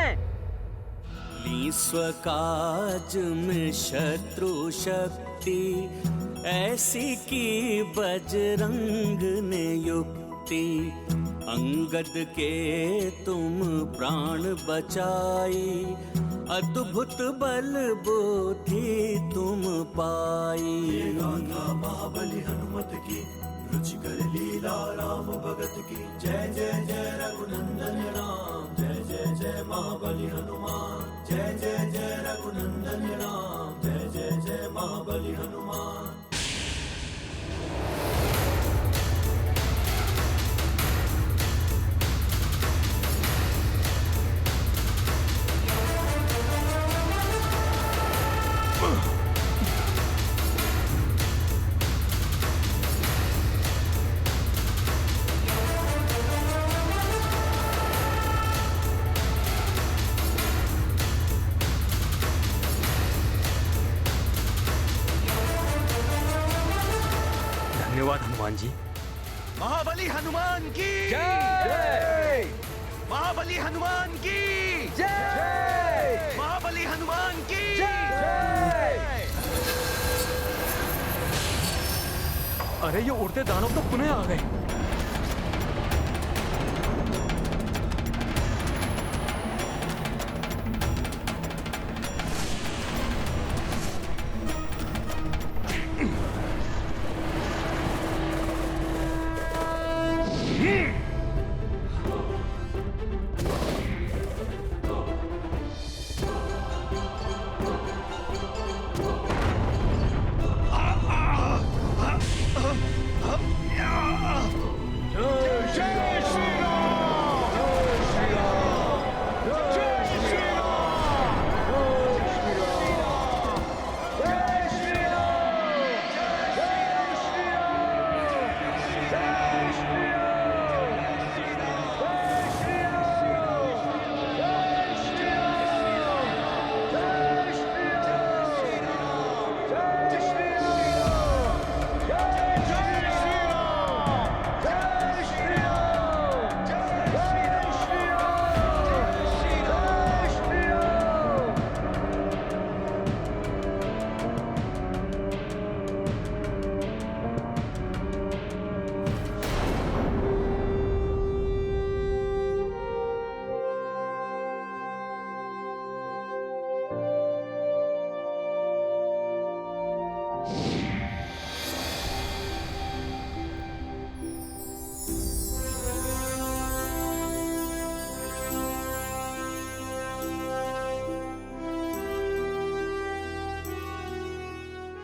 स्वकाज में शत्रु शक्ति ऐसी की बजरंग ने युक्ति। अंगद के तुम प्राण बचाई, अद्भुत बल बुद्धि तुम पाई। महाबली हनुमत की रुचिकर लीला राम भगत की। जय जय जय रघुनंदन राम, जय जय जय महाबली हनुमान। जय जय जय रघुनंदन राम, जय जय जय महाबली हनुमान। धन्यवाद हनुमान जी। महाबली हनुमान की जय! महाबली हनुमान की जय! महाबली हनुमान की जय! अरे ये उड़ते दानव तो पुनः आ गए।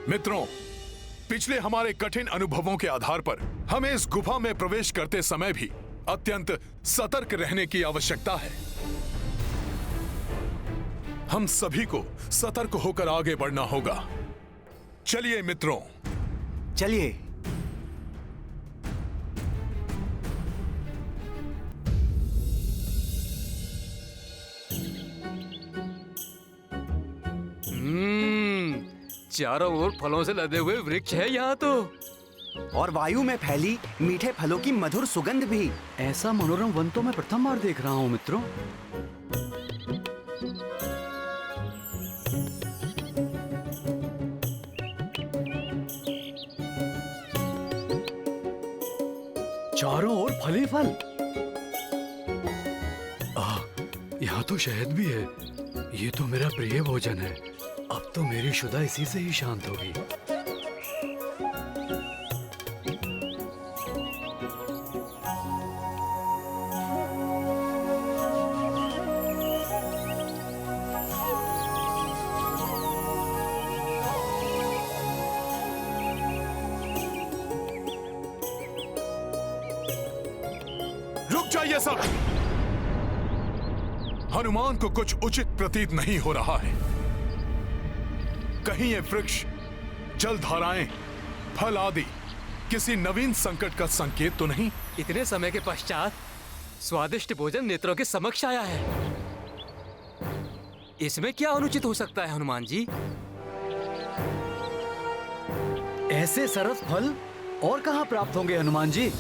मित्रों, पिछले हमारे कठिन अनुभवों के आधार पर हमें इस गुफा में प्रवेश करते समय भी अत्यंत सतर्क रहने की आवश्यकता है। हम सभी को सतर्क होकर आगे बढ़ना होगा। चलिए मित्रों, चलिए। चारों ओर फलों से लदे हुए वृक्ष है यहाँ तो। और वायु में फैली मीठे फलों की मधुर सुगंध भी। ऐसा मनोरम वन तो मैं प्रथम बार देख रहा हूँ मित्रों। चारों ओर फल ही फल। यहाँ तो शहद भी है। ये तो मेरा प्रिय भोजन है। अब तो मेरी शुदा इसी से ही शांत होगी। रुक जाइए सब। हनुमान को कुछ उचित प्रतीत नहीं हो रहा है। कहीं ये वृक्ष, जलधाराएं, फल आदि किसी नवीन संकट का संकेत तो नहीं? इतने समय के पश्चात स्वादिष्ट भोजन नेत्रों के समक्ष आया है। इसमें क्या अनुचित हो सकता है हनुमान जी? ऐसे सरस फल और कहाँ प्राप्त होंगे हनुमान जी?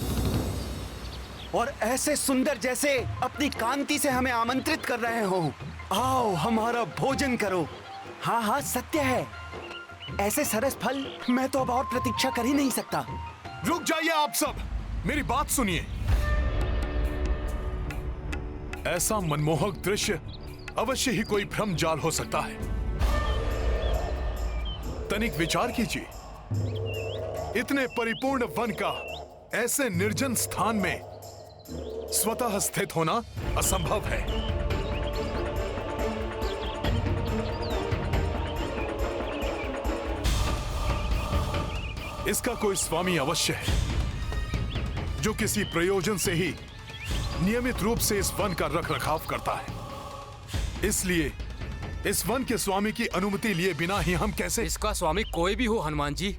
और ऐसे सुंदर जैसे अपनी कांति से हमें आमंत्रित कर रहे हो। आओ हमारा भोजन करो। हाँ हाँ सत्य है, ऐसे सरस फल मैं तो अब और प्रतीक्षा कर ही नहीं सकता। रुक जाइए आप सब, मेरी बात सुनिए। ऐसा मनमोहक दृश्य अवश्य ही कोई भ्रम जाल हो सकता है। तनिक विचार कीजिए, इतने परिपूर्ण वन का ऐसे निर्जन स्थान में स्वतः स्थित होना असंभव है। इसका कोई स्वामी अवश्य है, जो किसी प्रयोजन से ही नियमित रूप से इस वन का रखरखाव करता है। इसलिए इस वन के स्वामी की अनुमति लिए बिना ही हम कैसे? इसका स्वामी कोई भी हो हनुमान जी,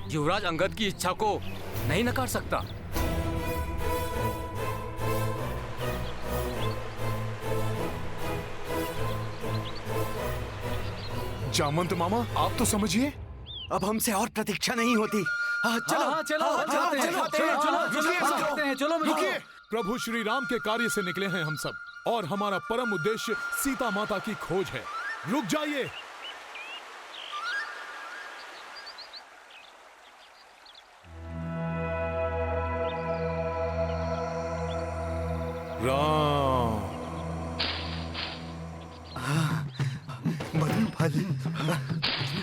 युवराज अंगद की इच्छा को नहीं नकार सकता। जामंत मामा, आप तो समझिए। अब हमसे और प्रतीक्षा नहीं होती। चलो रुकिए। प्रभु श्री राम के कार्य से निकले हैं हम सब, और हमारा परम उद्देश्य सीता माता की खोज है। रुक जाइए। राम मधुर फल,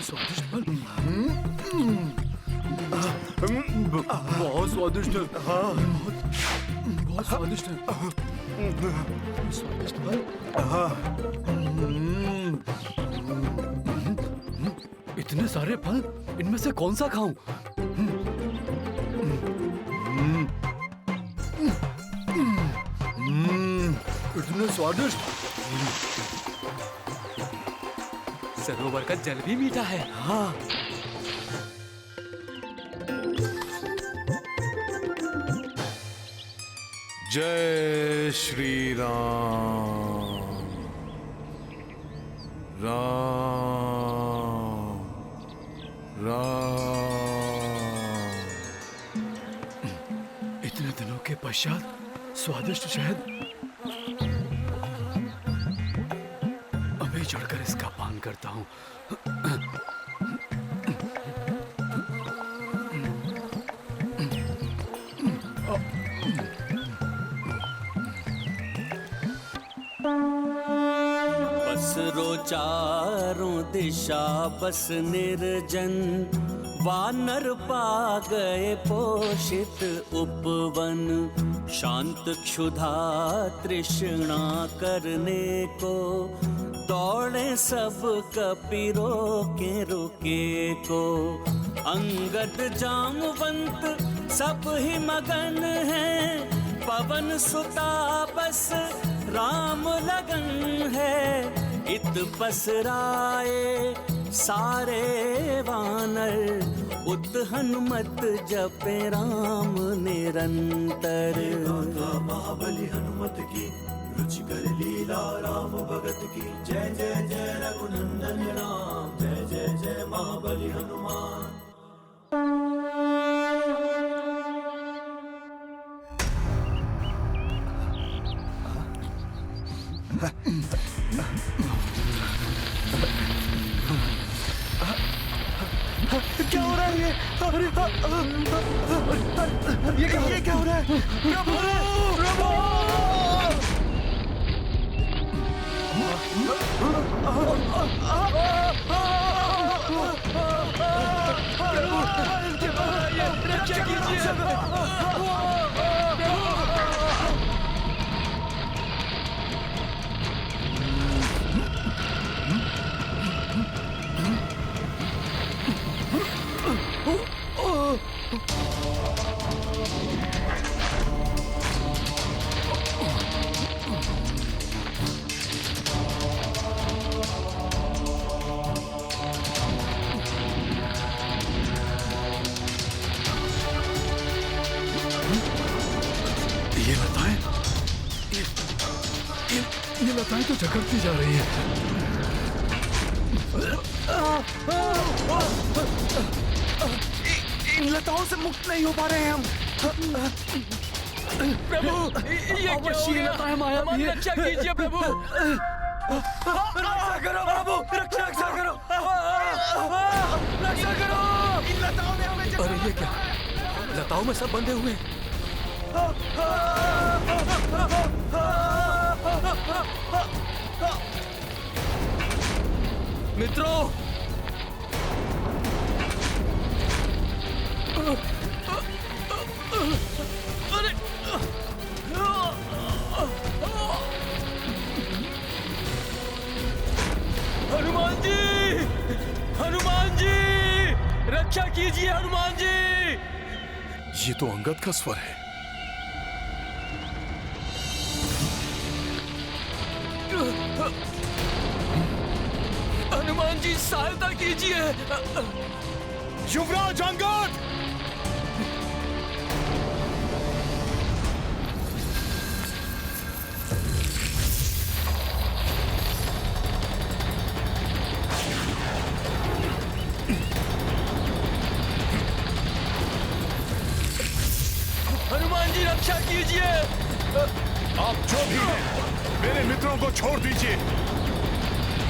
स्वादिष्ट फल, बहुत स्वादिष्ट है। बहुत स्वादिष्ट है। स्वादिष्ट फल। इतने सारे फल, इनमें से कौन सा खाऊं? इतने स्वादिष्ट। सरोवर का जल भी मीठा है। हाँ। जय श्री राम। राम राम। इतने दिनों के पश्चात स्वादिष्ट शहद। अभी चढ़कर इसका पान करता हूँ। बसरो चारों दिशा बस निर्जन, वानर पा गए पोषित उपवन। शांत क्षुधा तृष्णा करने को, दौड़े सब कपिरो के रुके को। अंगद जामवंत सब ही मगन हैं, पवन सुता बस राम लगन है। इत पसराए सारे वानर, पुत हनुमत जपे राम निरंतर। महाबली हनुमत की रुचिकर लीला राम भगत की। जय जय जय रघुनंदन राम, जय जय जय महाबली हनुमान। क्या हो रहा है ये? अरे ये क्या हो रहा है? प्रभु! रक्षा कीजिए। ये लताएं तो झकड़ती जा रही है। इन लताओं से मुक्त नहीं हो पा रहे हैं हम। प्रभु, ये क्या हो गया? हमारी रक्षा कीजिए प्रभु। रक्षा करो प्रभु, रक्षा करो, रक्षा करो। इन लताओं ने हमें। अरे ये क्या? लताओं में सब बंधे हुए हैं। मित्रों, अरे हनुमान जी, हनुमान जी, रक्षा कीजिए हनुमान जी। ये तो अंगद का स्वर है। हनुमान जी सहायता कीजिए। युवराज अंगद! हनुमान जी रक्षा कीजिए। आप जो भी हैं, मेरे मित्रों को छोड़ दीजिए।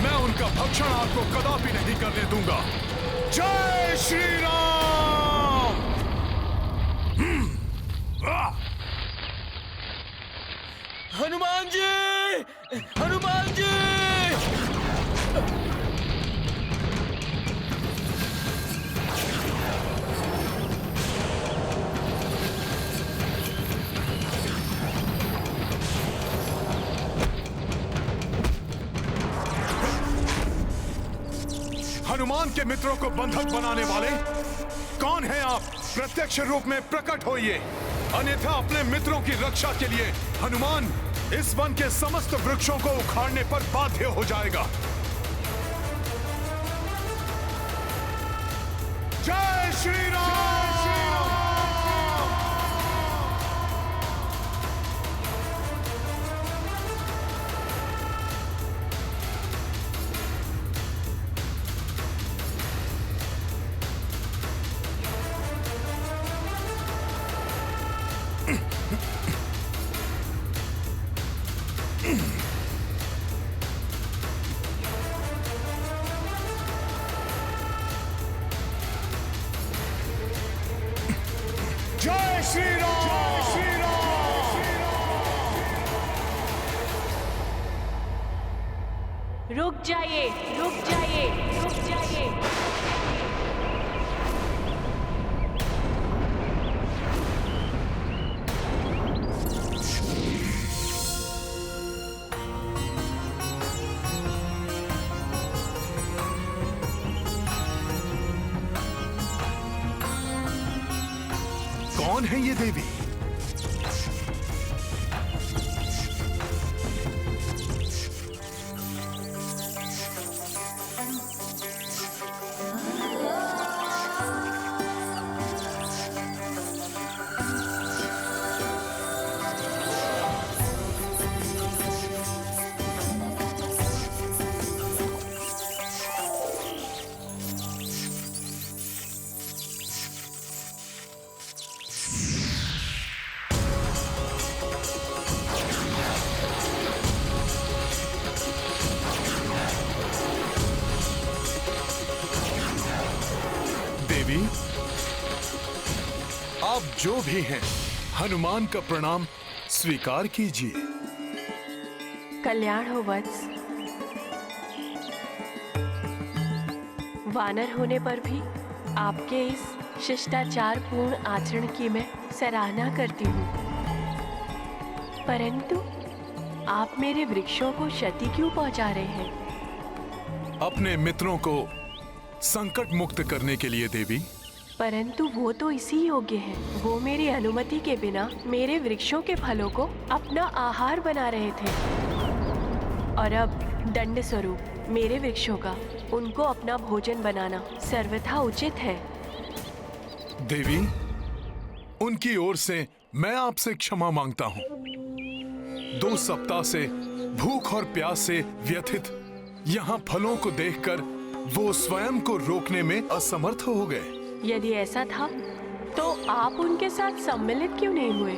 मैं उनका भक्षण आपको कदापि नहीं करने दूंगा। जय श्री राम। हनुमान जी, हनुमान जी। हनुमान के मित्रों को बंधक बनाने वाले कौन हैं आप? प्रत्यक्ष रूप में प्रकट होइए, अन्यथा अपने मित्रों की रक्षा के लिए हनुमान इस वन के समस्त वृक्षों को उखाड़ने पर बाध्य हो जाएगा। जय श्री राम। जय श्री राम। जय श्री राम। रुक जाइए, रुक जाइए, रुक जाइए। कौन है ये देवी? देवी, आप जो भी हैं, हनुमान का प्रणाम स्वीकार कीजिए। कल्याण हो वत्स। वानर होने पर भी आपके इस शिष्टाचार पूर्ण आचरण की मैं सराहना करती हूँ, परंतु आप मेरे वृक्षों को क्षति क्यों पहुंचा रहे हैं? अपने मित्रों को संकट मुक्त करने के लिए देवी। परंतु वो तो इसी योग्य हैं। वो मेरी अनुमति के बिना मेरे वृक्षों के फलों को अपना आहार बना रहे थे, और अब दंड स्वरूप मेरे वृक्षों का उनको अपना भोजन बनाना सर्वथा उचित है। देवी, उनकी ओर से मैं आपसे क्षमा मांगता हूँ। 2 सप्ताह से भूख और प्यास से व्यथित यहाँ फलों को देखकर वो स्वयं को रोकने में असमर्थ हो गए। यदि ऐसा था तो आप उनके साथ सम्मिलित क्यों नहीं हुए?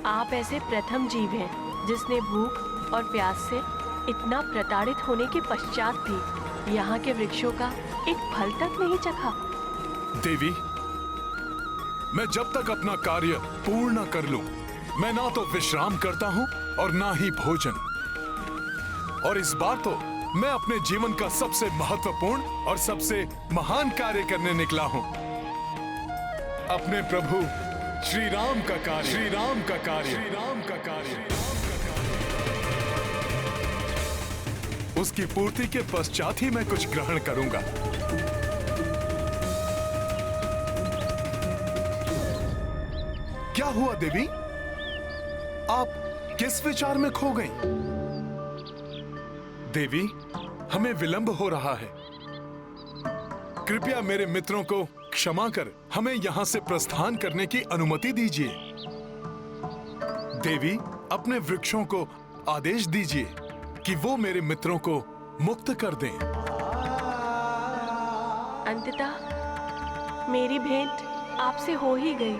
आप ऐसे प्रथम जीव हैं जिसने भूख और प्यास से इतना प्रताड़ित होने के पश्चात भी यहाँ के वृक्षों का एक फल तक नहीं चखा। देवी, मैं जब तक अपना कार्य पूर्ण न कर लूं, मैं ना तो विश्राम करता हूं और ना ही भोजन। और इस बार तो मैं अपने जीवन का सबसे महत्वपूर्ण और सबसे महान कार्य करने निकला हूं। अपने प्रभु श्री राम का कार्य, श्री राम का कार्य, श्री राम का कार्य। उसकी पूर्ति के पश्चात ही मैं कुछ ग्रहण करूंगा। क्या हुआ देवी? आप किस विचार में खो गई? देवी, हमें विलंब हो रहा है। कृपया मेरे मित्रों को क्षमा कर हमें यहां से प्रस्थान करने की अनुमति दीजिए। देवी, अपने वृक्षों को आदेश दीजिए कि वो मेरे मित्रों को मुक्त कर दें। अंततः मेरी भेंट आपसे हो ही गई।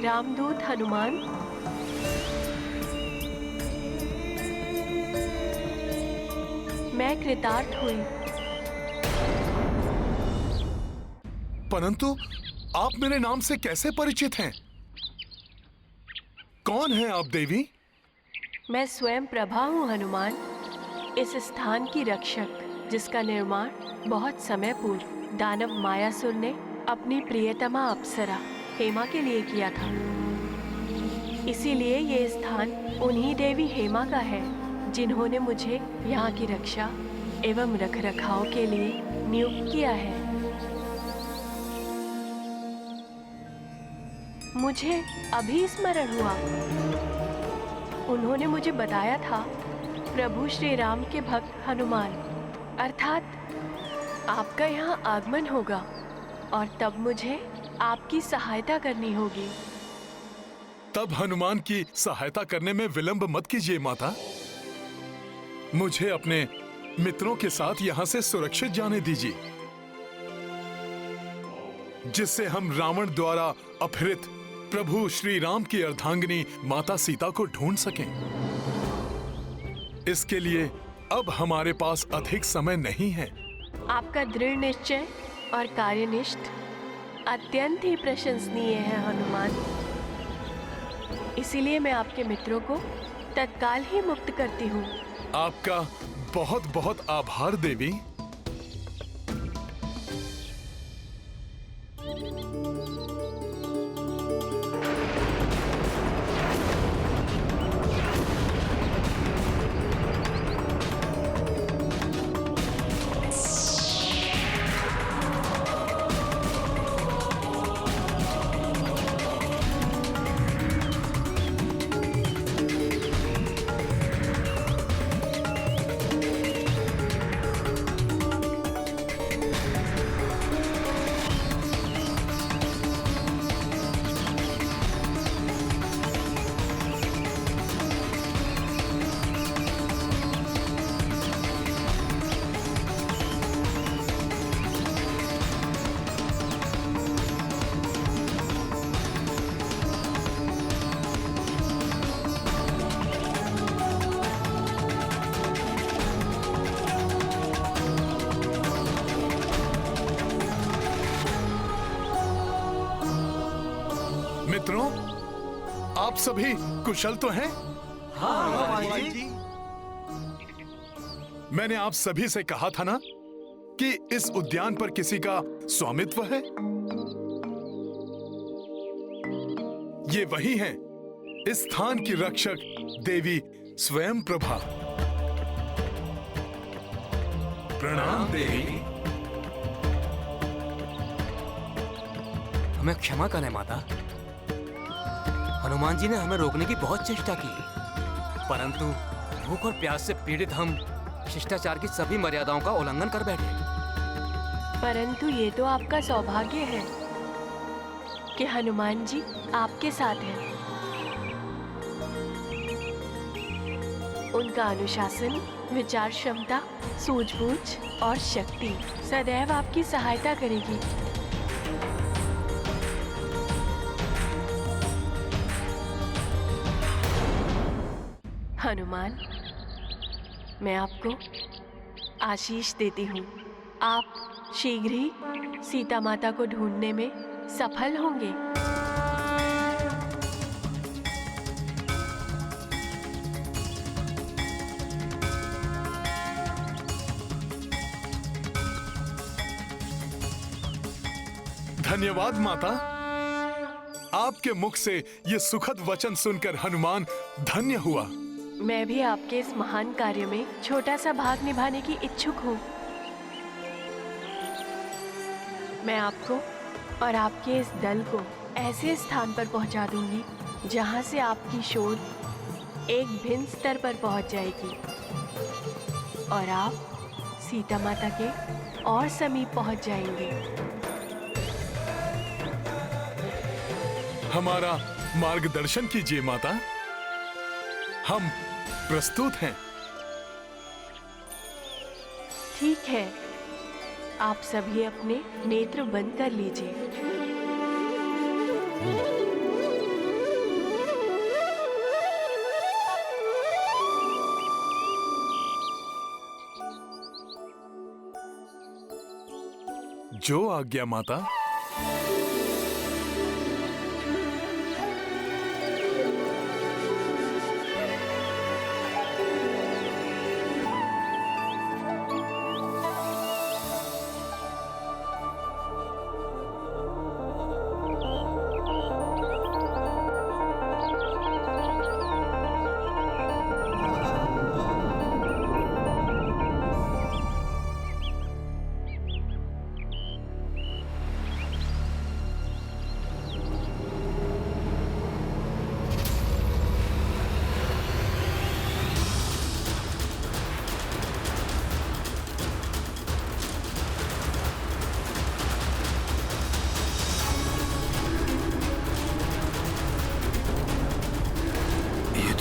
रामदूत हनुमान, मैं कृतार्थ हुई। परंतु आप मेरे नाम से कैसे परिचित हैं? कौन हैं आप देवी? मैं स्वयं प्रभा हूँ हनुमान, इस स्थान की रक्षक, जिसका निर्माण बहुत समय पूर्व दानव मायासुर ने अपनी प्रियतमा अप्सरा हेमा के लिए किया था। इसीलिए ये स्थान उन्हीं देवी हेमा का है जिन्होंने मुझे यहाँ की रक्षा एवं रखरखाव के लिए नियुक्त किया है। मुझे अभी स्मरण हुआ, उन्होंने मुझे बताया था प्रभु श्री राम के भक्त हनुमान, अर्थात आपका यहाँ आगमन होगा और तब मुझे आपकी सहायता करनी होगी। तब हनुमान की सहायता करने में विलंब मत कीजिए माता। मुझे अपने मित्रों के साथ यहाँ से सुरक्षित जाने दीजिए, जिससे हम रावण द्वारा अपहृत प्रभु श्री राम की अर्धांगिनी माता सीता को ढूंढ सकें। इसके लिए अब हमारे पास अधिक समय नहीं है। आपका दृढ़ निश्चय और कार्यनिष्ठ अत्यंत ही प्रशंसनीय है हनुमान। इसीलिए मैं आपके मित्रों को तत्काल ही मुक्त करती हूँ। आपका बहुत बहुत आभार देवी। मित्रों, आप सभी कुशल तो हैं? हाँ हनुमान जी। मैंने आप सभी से कहा था ना कि इस उद्यान पर किसी का स्वामित्व है। ये वही हैं, इस स्थान की रक्षक देवी स्वयं प्रभा। प्रणाम देवी। हमें क्षमा करें माता। हनुमान जी ने हमें रोकने की बहुत चेष्टा की, परंतु भूख और प्यास से पीड़ित हम शिष्टाचार की सभी मर्यादाओं का उल्लंघन कर बैठे। परंतु ये तो आपका सौभाग्य है कि हनुमान जी आपके साथ हैं। उनका अनुशासन, विचार क्षमता, सूझबूझ और शक्ति सदैव आपकी सहायता करेगी। हनुमान, मैं आपको आशीष देती हूँ। आप शीघ्र ही सीता माता को ढूंढने में सफल होंगे। धन्यवाद माता। आपके मुख से ये सुखद वचन सुनकर हनुमान धन्य हुआ। मैं भी आपके इस महान कार्य में छोटा सा भाग निभाने की इच्छुक हूँ। मैं आपको और आपके इस दल को ऐसे स्थान पर पहुँचा दूंगी जहाँ से आपकी शोध एक भिन्न स्तर पर पहुँच जाएगी और आप सीता माता के और समीप पहुँच जाएंगे। हमारा मार्गदर्शन कीजिए माता, हम प्रस्तुत हैं। ठीक है, आप सभी अपने नेत्र बंद कर लीजिए। जो आज्ञा माता।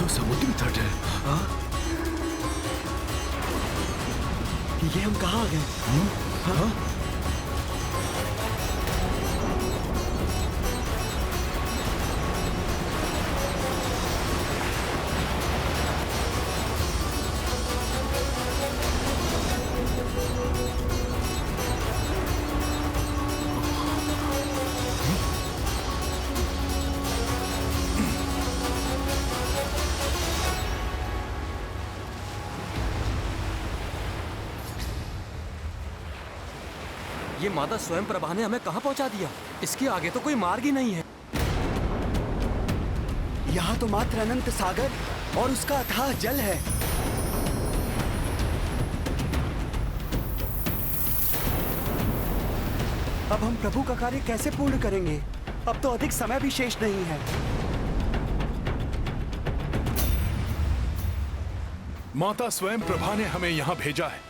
समुद्र तट है। हाँ? ये हम कहाँ आ गए? हाँ? ये माता स्वयं प्रभा ने हमें कहाँ पहुँचा दिया? इसके आगे तो कोई मार्ग ही नहीं है। यहाँ तो मात्र अनंत सागर और उसका अथाह जल है। अब हम प्रभु का कार्य कैसे पूर्ण करेंगे? अब तो अधिक समय भी शेष नहीं है। माता स्वयं प्रभा ने हमें यहाँ भेजा है,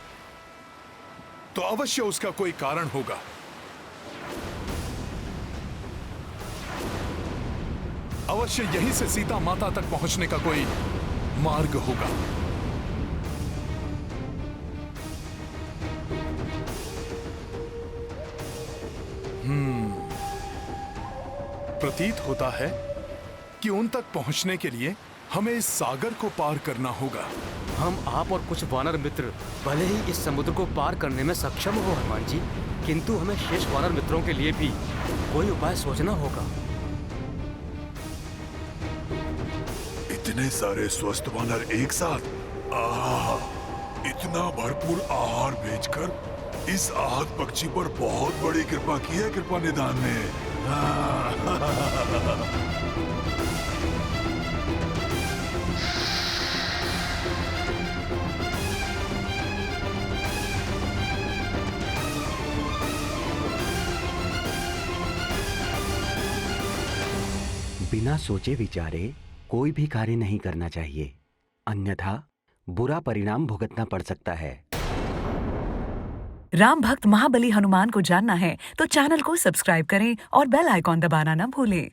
तो अवश्य उसका कोई कारण होगा। अवश्य यहीं से सीता माता तक पहुंचने का कोई मार्ग होगा। प्रतीत होता है कि उन तक पहुंचने के लिए हमें इस सागर को पार करना होगा। हम, आप और कुछ वानर मित्र भले ही इस समुद्र को पार करने में सक्षम हो हनुमान जी, किंतु हमें शेष वानर मित्रों के लिए भी कोई उपाय सोचना होगा। इतने सारे स्वस्थ वानर एक साथ। आहा, इतना भरपूर आहार भेजकर इस आहत पक्षी पर बहुत बड़ी कृपा की है कृपा निधान ने। बिना सोचे विचारे कोई भी कार्य नहीं करना चाहिए, अन्यथा बुरा परिणाम भुगतना पड़ सकता है। राम भक्त महाबली हनुमान को जानना है तो चैनल को सब्सक्राइब करें और बेल आइकॉन दबाना न भूलें।